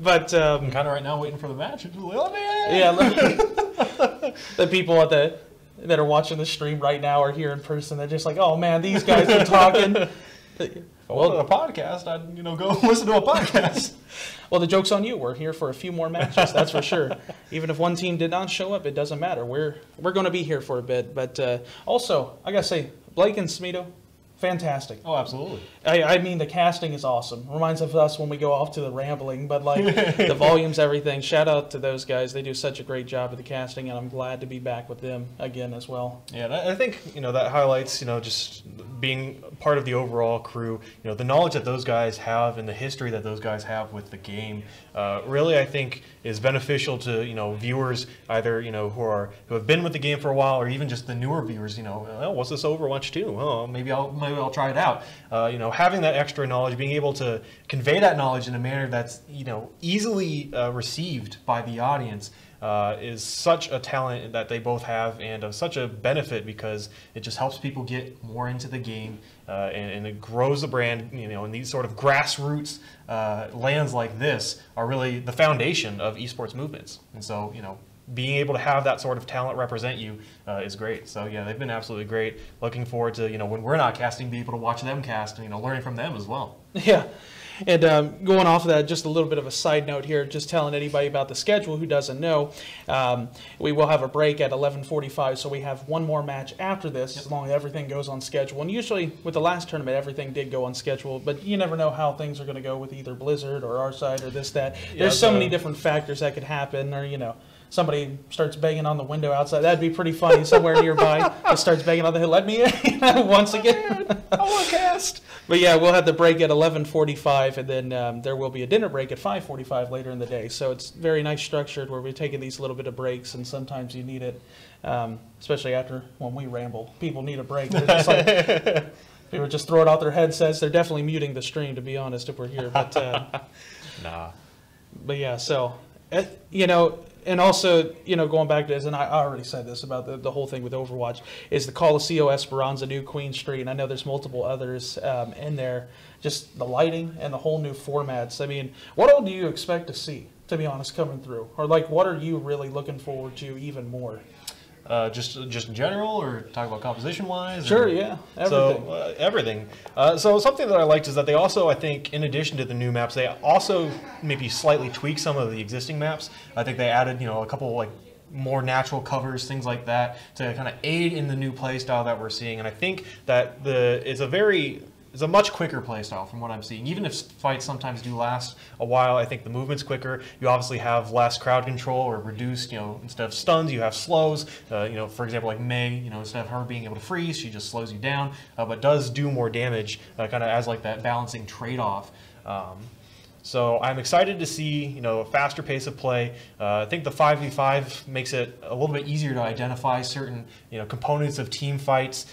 But I'm kind of right now waiting for the match. Let me in. Yeah, the people at that are watching the stream right now are here in person. They're just like, oh man, these guys are talking. If I wanted a podcast, I'd go listen to a podcast. Well, the joke's on you. We're here for a few more matches, that's for sure. Even if one team did not show up, it doesn't matter. We're going to be here for a bit. But also, I gotta say, Blake and Smito, fantastic. Oh, absolutely. I mean, the casting is awesome. Reminds of us when we go off to the rambling, but like the volumes, everything. Shout out to those guys. They do such a great job of the casting, and I'm glad to be back with them again as well. Yeah, and I think that highlights just being part of the overall crew. The knowledge that those guys have and the history that those guys have with the game really, I think, is beneficial to viewers either who have been with the game for a while, or even just the newer viewers. Oh, what's this Overwatch 2? Oh, maybe I'll try it out. Having that extra knowledge, being able to convey that knowledge in a manner that's easily received by the audience is such a talent that they both have, and such a benefit, because it just helps people get more into the game, and it grows the brand. And these sort of grassroots lands like this are really the foundation of esports movements. And so being able to have that sort of talent represent you is great. So yeah, they've been absolutely great. Looking forward to when we're not casting, be able to watch them cast, and learning from them as well. Yeah. And going off of that, just a little bit of a side note here, just telling anybody about the schedule who doesn't know, we will have a break at 11:45, so we have one more match after this, as long as everything goes on schedule. And usually with the last tournament, everything did go on schedule, but you never know how things are going to go with either Blizzard or our side or this, that. There's so many different factors that could happen, or somebody starts banging on the window outside. That'd be pretty funny. Somewhere nearby, it starts banging on the hill. Let me in once again. I want to cast. But yeah, we'll have the break at 11:45, and then there will be a dinner break at 5:45 later in the day. So it's very nice structured, where we're taking these little bit of breaks, and sometimes you need it, especially after when we ramble. People need a break. They're just like, people just throw it out their headsets. They're definitely muting the stream, to be honest, if we're here. But nah. But yeah, so and also, going back to this, and I already said this about the whole thing with Overwatch, is the Coliseo Esperanza, New Queen Street. And I know there's multiple others in there. Just the lighting and the whole new formats. I mean, what all do you expect to see, to be honest, coming through? Or like, what are you really looking forward to even more? Just in general, or talk about composition-wise? Sure, yeah, everything. So, everything. So something that I liked is that they also, I think, in addition to the new maps, they also maybe slightly tweak some of the existing maps. I think they added, a couple more natural covers, things like that, to kind of aid in the new play style that we're seeing. And I think that it's a much quicker playstyle from what I'm seeing. Even if fights sometimes do last a while, I think the movement's quicker. You obviously have less crowd control, or reduced, instead of stuns, you have slows. For example, like Mei, instead of her being able to freeze, she just slows you down, but does do more damage, kind of as like that balancing trade-off. So I'm excited to see, a faster pace of play. I think the 5v5 makes it a little bit easier to identify certain, components of team fights,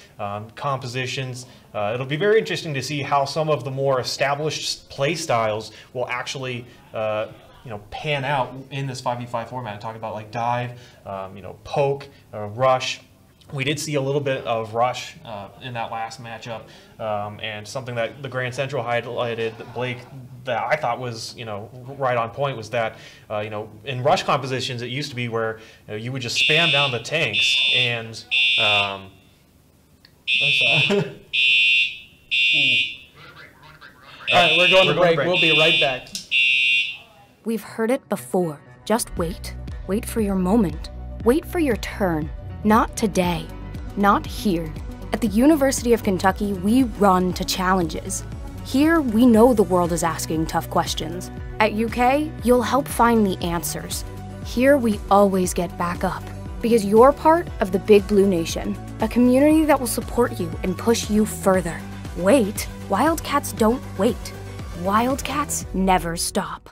compositions. It'll be very interesting to see how some of the more established play styles will actually, pan out in this 5v5 format. Talk about like dive, poke, rush. We did see a little bit of rush in that last matchup, and something that the Grand Central highlighted, Blake, that I thought was, right on point was that, in rush compositions, it used to be where you would just spam down the tanks and. All right, we're going to break. We'll be right back. We've heard it before. Just wait. Wait for your moment. Wait for your turn. Not today. Not here. At the University of Kentucky, we run to challenges. Here, we know the world is asking tough questions. At UK, you'll help find the answers. Here, we always get back up. Because you're part of the Big Blue Nation, a community that will support you and push you further. Wait. Wildcats don't wait. Wildcats never stop.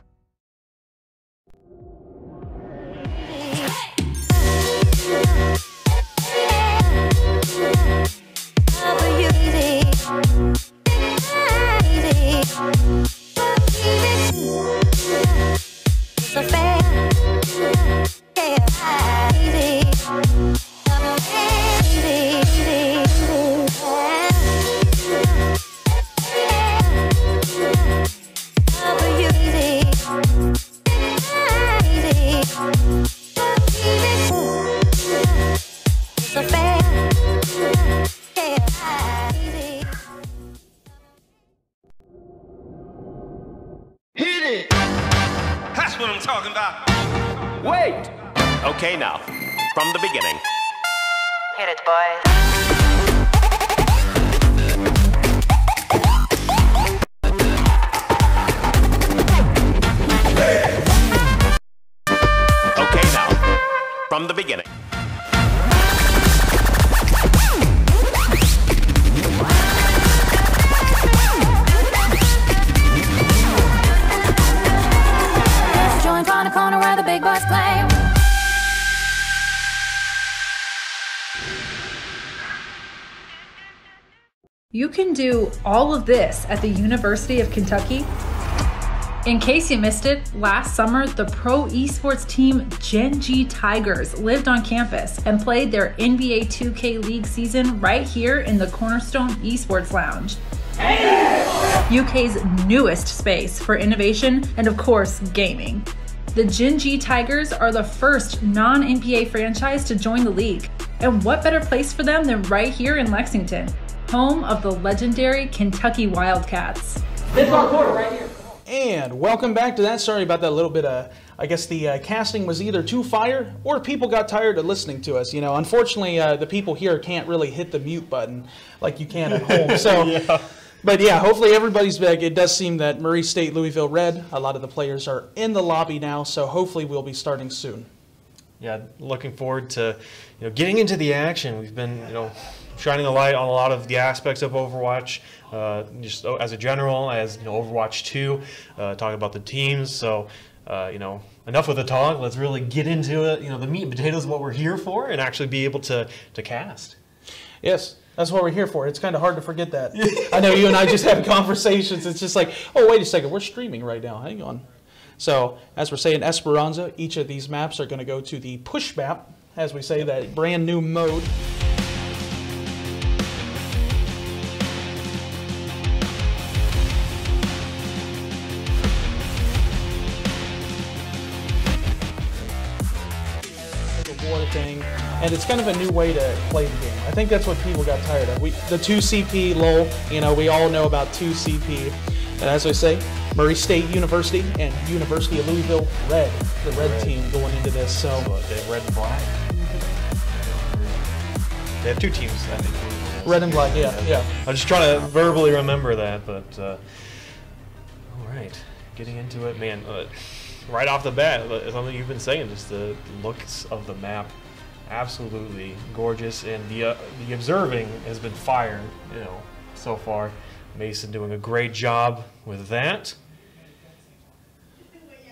That's what I'm talking about. Wait! Okay, now, from the beginning. Hit it, boys. Okay, now, from the beginning. Join on a corner where the big boys play. You can do all of this at the University of Kentucky. In case you missed it, last summer, the pro esports team Gen G Tigers lived on campus and played their NBA 2K League season right here in the Cornerstone Esports Lounge. UK's newest space for innovation and, of course, gaming. The Gen G Tigers are the first non-NBA franchise to join the league. And what better place for them than right here in Lexington, home of the legendary Kentucky Wildcats. This is our quarter right here. And welcome back to that. Sorry about that little bit of, I guess the casting was either too fire or people got tired of listening to us. Unfortunately, the people here can't really hit the mute button like you can at home. So, yeah. But yeah, hopefully everybody's back. It does seem that Murray State Louisville Red, a lot of the players are in the lobby now, so hopefully we'll be starting soon. Yeah, looking forward to getting into the action. We've been shining a light on a lot of the aspects of Overwatch, just as a general, as Overwatch 2, talking about the teams. So enough with the talk. Let's really get into it. The meat and potatoes of what we're here for, and actually be able to cast. Yes. That's what we're here for. It's kind of hard to forget that. I know you and I just have conversations. It's just like, oh, wait a second. We're streaming right now. Hang on. So, as we're saying Esperanza, each of these maps are going to go to the push map, as we say, that brand new mode. Thing, and it's kind of a new way to play the game. I think that's what people got tired of. The 2CP lol, we all know about 2CP. And as I say, Murray State University and University of Louisville Red, the red team going into this. So they have red and black. They have two teams, I think. Red and black, yeah. I'm just trying to verbally remember that, but all right, getting into it, man. Right off the bat, something you've been saying, just the looks of the map, absolutely gorgeous, and the observing has been fire, so far. Mason doing a great job with that.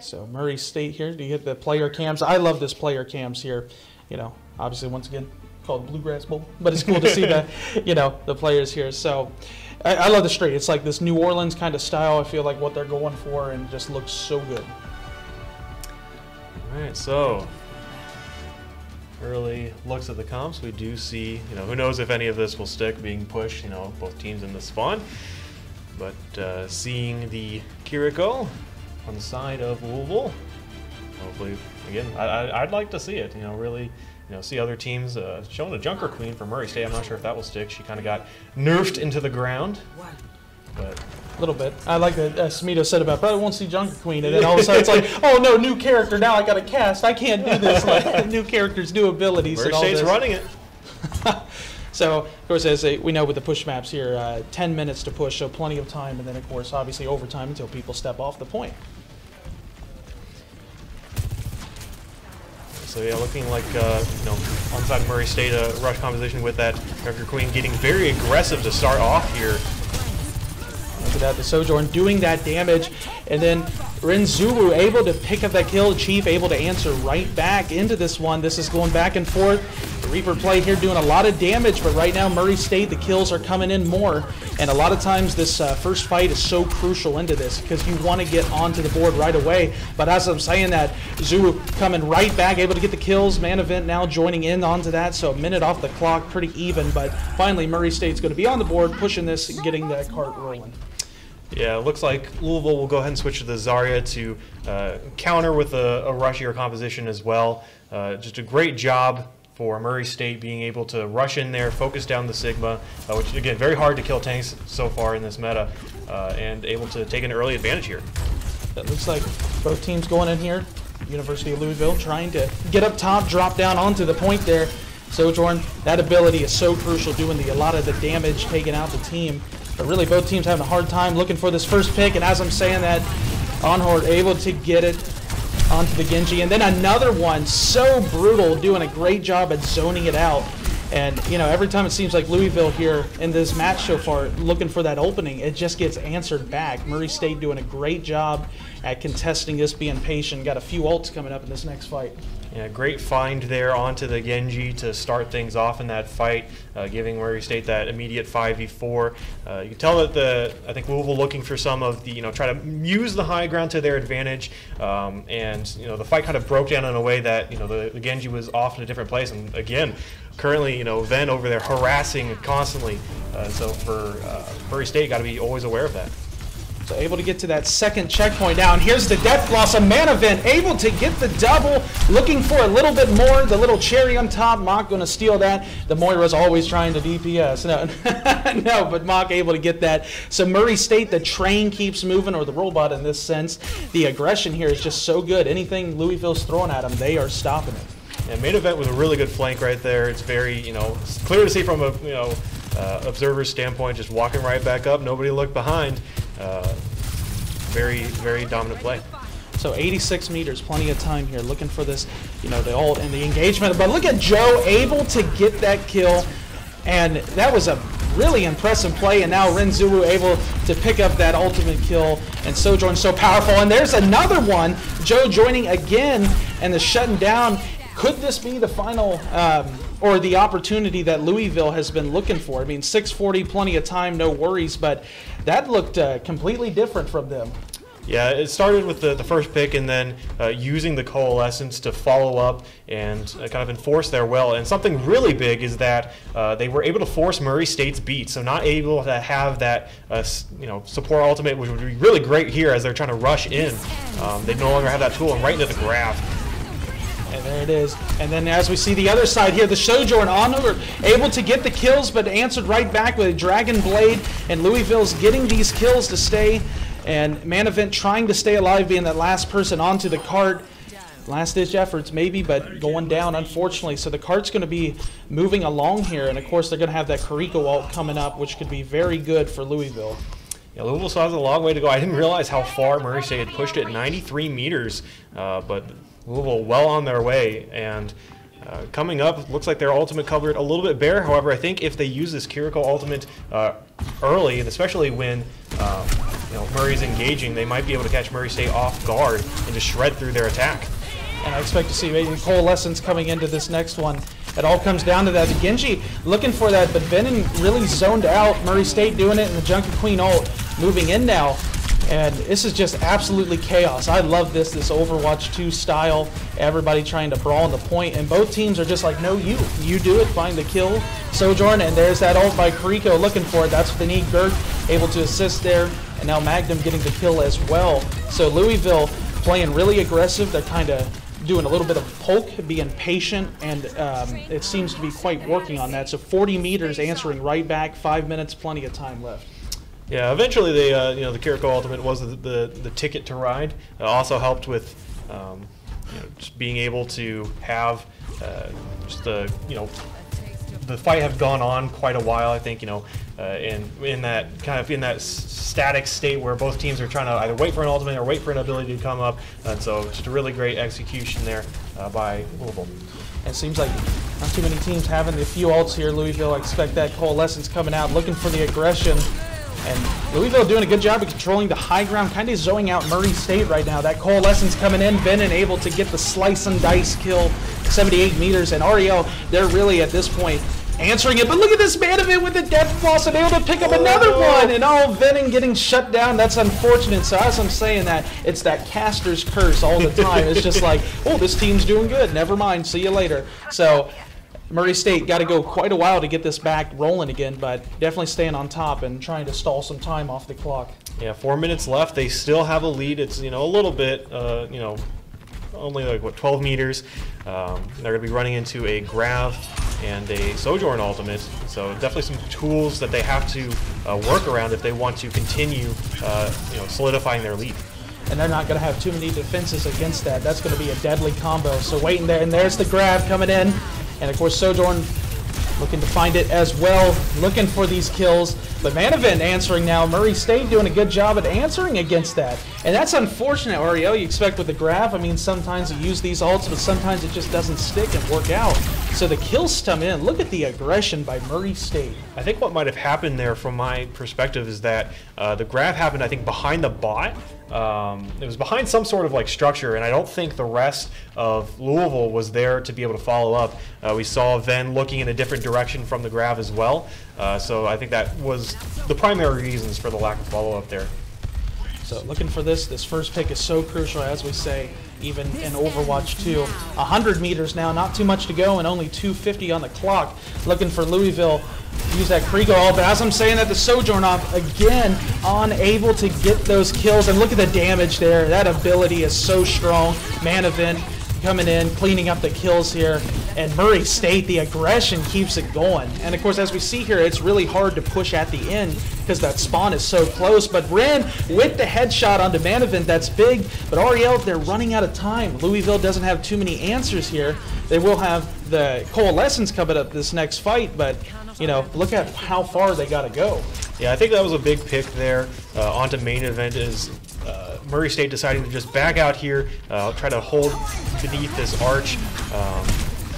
So Murray State here, do you hit the player cams? I love this player cams here. You know, obviously once again called Bluegrass Bowl, but it's cool to see the, you know, the players here. So I love the straight. It's like this New Orleans kind of style. I feel like what they're going for, and just looks so good. All right, so early looks at the comps. We do see, you know, who knows if any of this will stick, being pushed, you know, both teams in the spawn. But seeing the Kiriko on the side of Louisville, hopefully, again, I'd like to see it, you know, really, you know, see other teams showing a Junker Queen for Murray State. I'm not sure if that will stick. She kind of got nerfed into the ground, but a little bit. I like that Smito said about, probably won't see Junker Queen, and then all of a sudden it's like, oh no, new character, now I got to cast. I can't do this. Like, new characters, new abilities. Murray State's running it. So, of course, as we know with the push maps here, 10 minutes to push, so plenty of time, and then, of course, obviously overtime until people step off the point. So, yeah, looking like, you know, onside Murray State, a rush composition with that Junker Queen getting very aggressive to start off here. Look at that, the Sojourn doing that damage, and then Renzulu able to pick up that kill. Chief able to answer right back into this one. This is going back and forth. The Reaper play here doing a lot of damage, but right now Murray State, the kills are coming in more, and a lot of times this first fight is so crucial into this because you want to get onto the board right away. But as I'm saying that, Zulu coming right back, able to get the kills. Man Event now joining in onto that, so a minute off the clock, pretty even, but finally Murray State's going to be on the board, pushing this and getting that cart rolling. Yeah, it looks like Louisville will go ahead and switch to the Zarya to counter with a rushier composition as well. Just a great job for Murray State being able to rush in there, focus down the Sigma, which again, very hard to kill tanks so far in this meta, and able to take an early advantage here. It looks like both teams going in here. University of Louisville trying to get up top, drop down onto the point there. Sojourn, that ability is so crucial, doing a lot of the damage, taking out the team. But really, both teams having a hard time looking for this first pick, and as I'm saying that, Onhord able to get it onto the Genji, and then another one, so brutal, doing a great job at zoning it out. And, you know, every time it seems like Louisville here in this match so far, looking for that opening, it just gets answered back. Murray State doing a great job at contesting this, being patient. Got a few ults coming up in this next fight. Yeah, great find there onto the Genji to start things off in that fight, giving Murray State that immediate 5v4. You can tell that I think Louisville looking for some of the, you know, try to use the high ground to their advantage, and, you know, the fight kind of broke down in a way that, you know, the Genji was off in a different place, and again, currently, you know, Ven over there harassing constantly, so for Murray State, got to be always aware of that. So able to get to that second checkpoint down. Here's the Death Blossom. Man Event able to get the double, looking for a little bit more. The little cherry on top. Mock going to steal that. The Moira's always trying to DPS. No, no, but Mock able to get that. So Murray State, the train keeps moving, or the robot in this sense. The aggression here is just so good. Anything Louisville's throwing at them, they are stopping it. And Main Event was a really good flank right there. It's very, you know, it's clear to see from a, you know, observer's standpoint, just walking right back up. Nobody looked behind. Very, very dominant play. So 86 meters, plenty of time here, looking for this, you know, the ult and the engagement. But look at Joe able to get that kill, and that was a really impressive play. And now Renzulu able to pick up that ultimate kill, and Sojourn so powerful. And there's another one, Joe joining again, and the shutting down. Could this be the final, or the opportunity that Louisville has been looking for? I mean, 640, plenty of time, no worries, but that looked completely different from them. Yeah, it started with the first pick, and then using the coalescence to follow up and kind of enforce their will. And something really big is that they were able to force Murray State's beat, so not able to have that you know, support ultimate, which would be really great here as they're trying to rush in. They no longer have that tool, and right into the graph. And there it is. And then as we see the other side here, the Sojourn Onhord able to get the kills, but answered right back with a Dragon Blade. And Louisville's getting these kills to stay. And Man Event trying to stay alive, being that last person onto the cart. Last-ditch efforts maybe, but going down, unfortunately. So the cart's going to be moving along here. And, of course, they're going to have that Kariko ult coming up, which could be very good for Louisville. Yeah, Louisville still has a long way to go. I didn't realize how far Murray State had pushed it, 93 meters, but Louisville well on their way, and coming up, looks like their ultimate covered a little bit bare. However, I think if they use this Kiriko ultimate early, and especially when Murray's engaging, they might be able to catch Murray State off guard and just shred through their attack. And I expect to see maybe Coalescence coming into this next one. It all comes down to that. Genji looking for that, but Venom really zoned out. Murray State doing it, and the Junkie Queen ult moving in now. And this is just absolutely chaos. I love this Overwatch 2 style. Everybody trying to brawl on the point, and both teams are just like, no, you do it, find the kill. Sojourn, and there's that ult by Kiriko looking for it. That's what they need. Gert able to assist there, and now Magnum getting the kill as well. So Louisville playing really aggressive. They're kind of doing a little bit of poke, being patient, and it seems to be quite working on that. So 40 meters answering right back, 5 minutes, plenty of time left. Yeah, eventually they, the Kiriko ultimate was the ticket to ride. Also helped with, just being able to have the fight have gone on quite a while. I think in that static state where both teams are trying to either wait for an ultimate or wait for an ability to come up, and so just a really great execution there by Louisville. It seems like not too many teams having the few ults here. Louisville, I expect that Coalescence coming out, looking for the aggression. And Louisville doing a good job of controlling the high ground, kind of zoning out Murray State right now. That Coalescence coming in, Venom able to get the slice and dice kill, 78 meters, and Ariel, they're really at this point answering it. But look at this Manovan with the death loss and able to pick up another one, and Venom getting shut down. That's unfortunate. So as I'm saying that, it's that caster's curse all the time. It's just like, oh, this team's doing good. Never mind. See you later. So Murray State got to go quite a while to get this back rolling again, but definitely staying on top and trying to stall some time off the clock. Yeah, 4 minutes left. They still have a lead. It's a little bit, only like 12 meters. They're going to be running into a Grav and a Sojourn ultimate, so definitely some tools that they have to work around if they want to continue, solidifying their lead. And they're not going to have too many defenses against that. That's going to be a deadly combo. So waiting there, and there's the grab coming in. And of course, Sojourn looking to find it as well, looking for these kills. But Manovan answering now. Murray State doing a good job at answering against that. And that's unfortunate, Ariel. You expect with the grab, I mean, sometimes you use these ults, but sometimes it just doesn't stick and work out. So the kills come in. Look at the aggression by Murray State. I think what might have happened there from my perspective is that the grab happened, I think, behind the bot. It was behind some sort of structure, and I don't think the rest of Louisville was there to be able to follow up. We saw Ven looking in a different direction from the grab as well, so I think that was the primary reasons for the lack of follow-up there. So looking for this first pick is so crucial, as we say, even in Overwatch 2. 100 meters now, not too much to go, and only 2:50 on the clock. Looking for Louisville. Use that Kriego ult, but as I'm saying that, the Sojourn off again, unable to get those kills, and look at the damage there. That ability is so strong. Manovan coming in, cleaning up the kills here, and Murray State, the aggression keeps it going. And of course, as we see here, it's really hard to push at the end because that spawn is so close, but Ren with the headshot onto Manovan, that's big, but Ariel, they're running out of time. Louisville doesn't have too many answers here. They will have the Coalescence coming up this next fight, but look at how far they got to go. Yeah, I think that was a big pick there. Onto main event is Murray State deciding to just back out here, try to hold beneath this arch,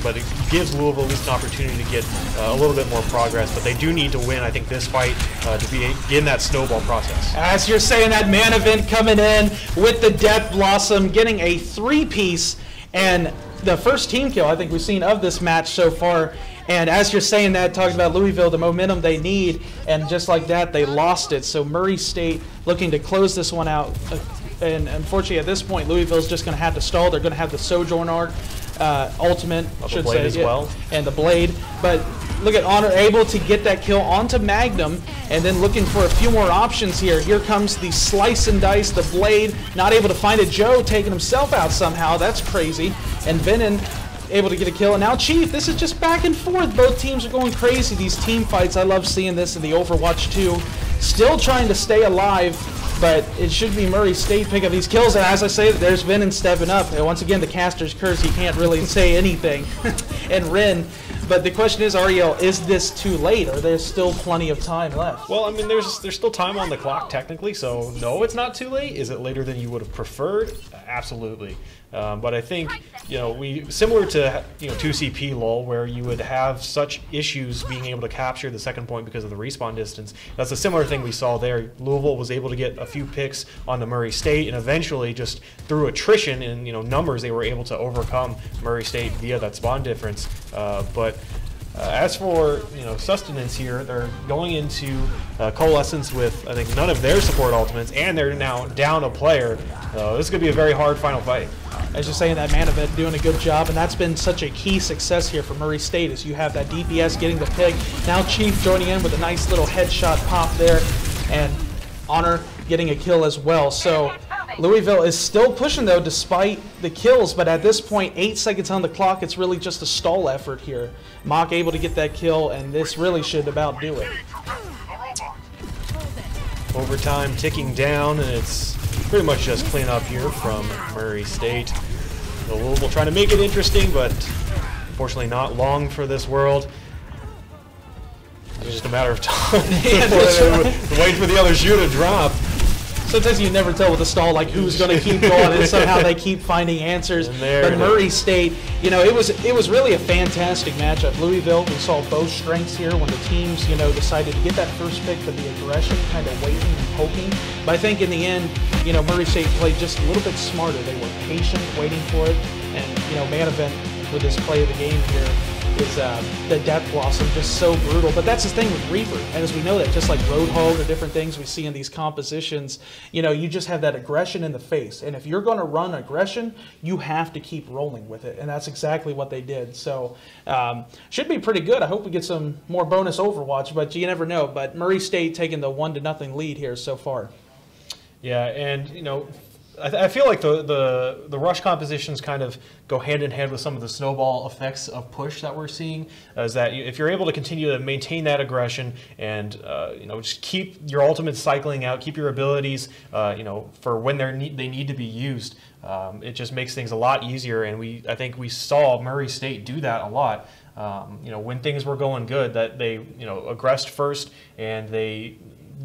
but it gives Louisville at least an opportunity to get a little bit more progress. But they do need to win, I think, this fight to begin that snowball process. As you're saying, that Manovan coming in with the Death Blossom, getting a 3-piece, and the first team kill I think we've seen of this match so far. And as you're saying that, talking about Louisville, the momentum they need, and just like that, they lost it. So Murray State looking to close this one out. And unfortunately, at this point, Louisville's just going to have to stall. They're going to have the Sojourn arc, ultimate, I should say, as well, and the Blade. But look at Honor able to get that kill onto Magnum, and then looking for a few more options here. Here comes the Slice and Dice, the Blade, not able to find it. Joe taking himself out somehow. That's crazy. And Venom able to get a kill, and now Chief, this is just back and forth. Both teams are going crazy. These team fights, I love seeing this in the Overwatch 2. Still trying to stay alive, but it should be Murray State pick up these kills, and as I say, there's Venom stepping up. And once again, the caster's curse, he can't really say anything. And Ren, but the question is, Ariel, is this too late? Or there's still plenty of time left? Well, I mean, there's still time on the clock technically, so no, it's not too late. Is it later than you would have preferred? absolutely. But I think, similar to 2CP LOL, where you would have such issues being able to capture the second point because of the respawn distance. That's a similar thing we saw there. Louisville was able to get a few picks on the Murray State, and eventually, just through attrition and numbers, they were able to overcome Murray State via that spawn difference. As for sustenance here, they're going into Coalescence with, I think, none of their support ultimates, and they're now down a player. This is going to be a very hard final fight. As you're saying, that Manavent doing a good job, and that's been such a key success here for Murray State, is you have that DPS getting the pick. Now Chief joining in with a nice little headshot pop there, and Honor getting a kill as well. So Louisville is still pushing, though, despite the kills, but at this point, 8 seconds on the clock, it's really just a stall effort here. Mock able to get that kill, and this really should about do it. Overtime ticking down, and it's pretty much just clean up here from Murray State. So Louisville trying to make it interesting, but unfortunately not long for this world. It's just a matter of time wait for the other shoe to drop. Sometimes you never tell with a stall like who's going to keep going, and somehow they keep finding answers. But Murray State, it was really a fantastic matchup. Louisville, we saw both strengths here when the teams, decided to get that first pick for the aggression, kind of waiting and poking. But I think in the end, Murray State played just a little bit smarter. They were patient, waiting for it, and Manavent with his play of the game here is the Death Blossom, just so brutal. But that's the thing with Reaper, and as we know that, just like Roadhog or different things we see in these compositions, you just have that aggression in the face, and if you're going to run aggression, you have to keep rolling with it, and that's exactly what they did. So should be pretty good. I hope we get some more bonus Overwatch, but you never know. But Murray State taking the 1-0 lead here so far. Yeah, and I feel like the rush compositions kind of go hand in hand with some of the snowball effects of push that we're seeing. Is that if you're able to continue to maintain that aggression and just keep your ultimates cycling out, keep your abilities for when they need to be used, it just makes things a lot easier. And I think we saw Murray State do that a lot. When things were going good, that they aggressed first, and they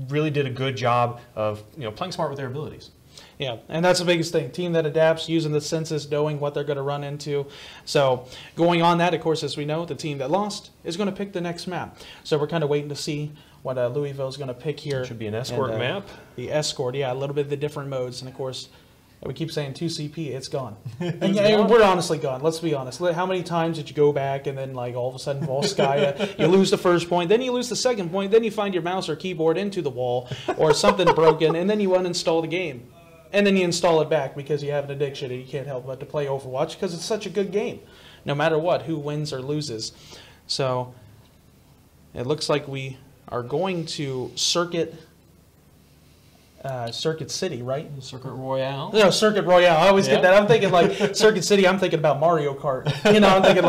really did a good job of playing smart with their abilities. Yeah, and that's the biggest thing. Team that adapts, using the senses, knowing what they're going to run into. So going on that, of course, as we know, the team that lost is going to pick the next map. So we're kind of waiting to see what Louisville is going to pick here. It should be an escort map. The escort, yeah, a little bit of the different modes. And, of course, we keep saying 2CP, it's gone. And we're honestly gone. Let's be honest. How many times did you go back and then, all of a sudden, Volskaya, you lose the first point, then you lose the second point, then you find your mouse or keyboard into the wall or something broken, and then you uninstall the game. And then you install it back because you have an addiction and you can't help but to play Overwatch because it's such a good game, no matter what, who wins or loses. So it looks like we are going to Circuit City, right? Circuit Royale? No, Circuit Royale. I always get that. I'm thinking Circuit City, I'm thinking about Mario Kart. I'm thinking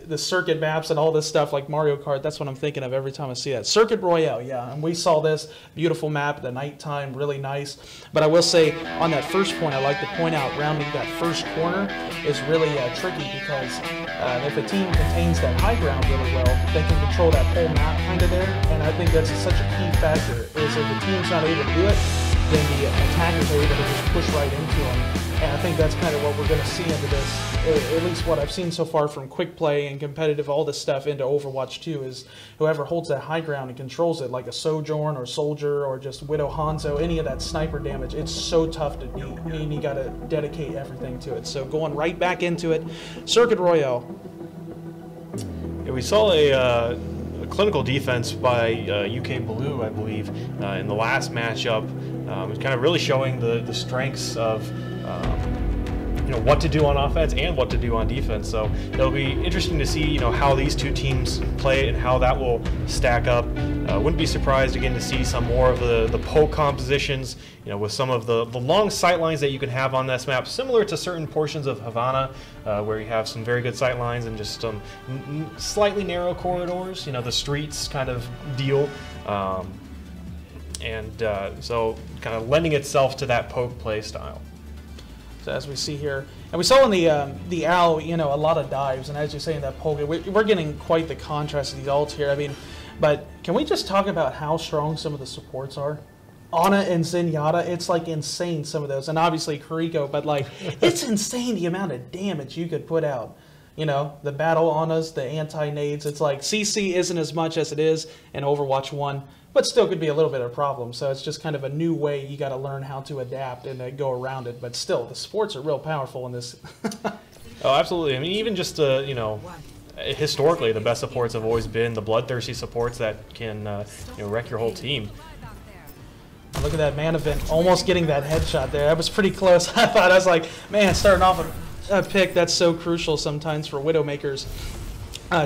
the circuit maps and all this stuff like Mario Kart. That's what I'm thinking of every time I see that. Circuit Royale, yeah. And we saw this beautiful map at the nighttime, really nice. But I will say, on that first point, I like to point out rounding that first corner is really tricky because if a team contains that high ground really well, they can control that whole map kind of there. And I think that's such a key factor, is if the team's not able to do it, then the attackers are able to just push right into them. And I think that's kind of what we're going to see into this, at least what I've seen so far from quick play and competitive, all this stuff into Overwatch 2, is whoever holds that high ground and controls it, like a Sojourn or Soldier or just Widow Hanzo, any of that sniper damage, it's so tough to beat. I mean, you got to dedicate everything to it. So going right back into it, Circuit Royale. Yeah, we saw a clinical defense by UK Blue, I believe, in the last matchup. It's kind of really showing the strengths of what to do on offense and what to do on defense. So it'll be interesting to see how these two teams play and how that will stack up. Wouldn't be surprised again to see some more of the poke compositions, with some of the long sight lines that you can have on this map, similar to certain portions of Havana, where you have some very good sight lines and just some slightly narrow corridors, the streets kind of deal. So kind of lending itself to that poke play style. So as we see here, and we saw in the AL, a lot of dives, and as you say in that poke, we're getting quite the contrast of these ults here. I mean, but can we just talk about how strong some of the supports are? Ana and Zenyatta, it's like insane, some of those. And obviously Kiriko, but like, it's insane the amount of damage you could put out. You know, the battle Anas, the anti-nades, it's like CC isn't as much as it is in Overwatch 1, but still could be a little bit of a problem. So it's just kind of a new way you got to learn how to adapt and go around it. But still, the supports are real powerful in this. Oh, absolutely. I mean, even just, you know, historically, the best supports have always been the bloodthirsty supports that can, you know, wreck your whole team. Look at that man event, almost getting that headshot there. That was pretty close. I was like, man, starting off a pick, that's so crucial sometimes for Widowmakers,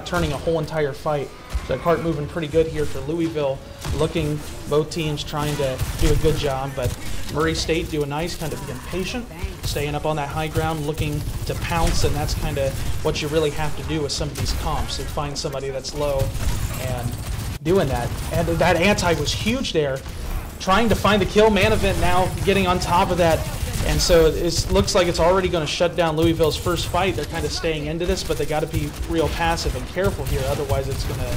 turning a whole entire fight. The cart moving pretty good here for Louisville, looking, both teams trying to do a good job, but Murray State doing nice, kind of being patient, staying up on that high ground, looking to pounce, and that's kind of what you really have to do with some of these comps, to find somebody that's low and doing that. And that anti was huge there, trying to find the kill. Man event now getting on top of that. And so it looks like it's already going to shut down Louisville's first fight. They're kind of staying into this, but they got to be real passive and careful here. Otherwise, it's going to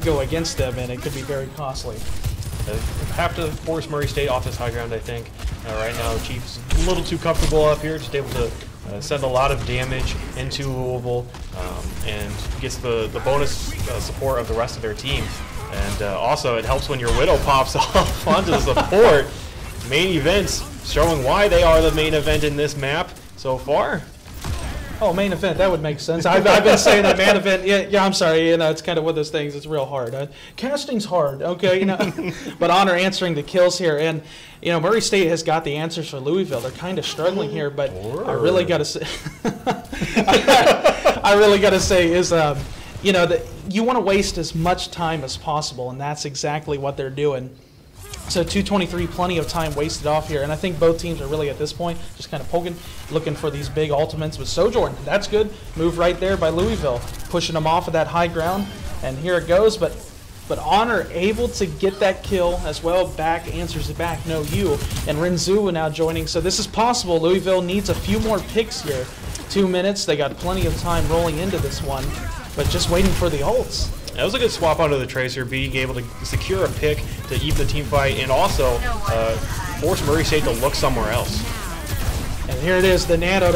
go against them, and it could be very costly. Have to force Murray State off this high ground, I think. Right now, Chief's a little too comfortable up here, just able to send a lot of damage into Louisville, and gets the bonus support of the rest of their team. And also, it helps when your Widow pops off onto the support. Main events showing why they are the main event in this map so far. Oh, main event, that would make sense. I've been saying that man event. Yeah, I'm sorry. You know, it's kind of one of those things. It's real hard. Casting's hard, okay? You know, but Honor answering the kills here, and you know, Murray State has got the answers for Louisville. They're kind of struggling here, but I really got to say, I really got to say is, you know, that you want to waste as much time as possible, and that's exactly what they're doing. So 2:23, plenty of time wasted off here, and I think both teams are really at this point just kind of poking, looking for these big ultimates with Sojourn. That's good. Move right there by Louisville, pushing them off of that high ground, and here it goes. But Honor able to get that kill as well. Back answers it back. No, you and Renzu now joining. So this is possible. Louisville needs a few more picks here. 2 minutes. They got plenty of time rolling into this one, but just waiting for the ults. That was a good swap onto the Tracer, being able to secure a pick to even the team fight, and also force Murray State to look somewhere else. And here it is, the Nano.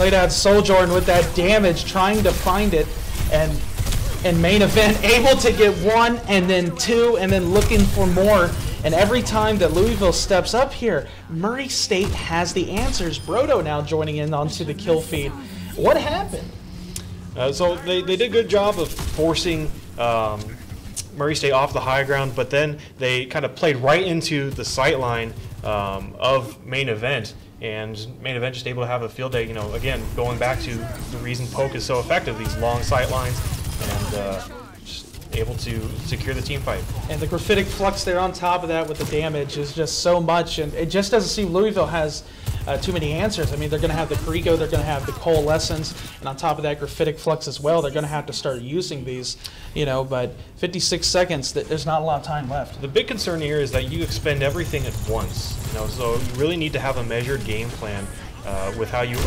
Laid out Sojourn with that damage, trying to find it, and main event able to get 1 and then 2 and then looking for more. And every time that Louisville steps up here, Murray State has the answers. Brodo now joining in onto the kill feed. What happened? So they did a good job of forcing Murray State off the high ground, but then they kind of played right into the sight line of main event, and main event just able to have a field day. You know, again, going back to the reason poke is so effective, these long sight lines, and just able to secure the team fight. And the graphitic flux there on top of that with the damage is just so much, and it just doesn't seem Louisville has too many answers. I mean, they're going to have the Kiriko, they're going to have the Coalescence, and on top of that, graphitic flux as well. They're going to have to start using these, you know, but 56 seconds, there's not a lot of time left. The big concern here is that you expend everything at once, you know, so you really need to have a measured game plan with how you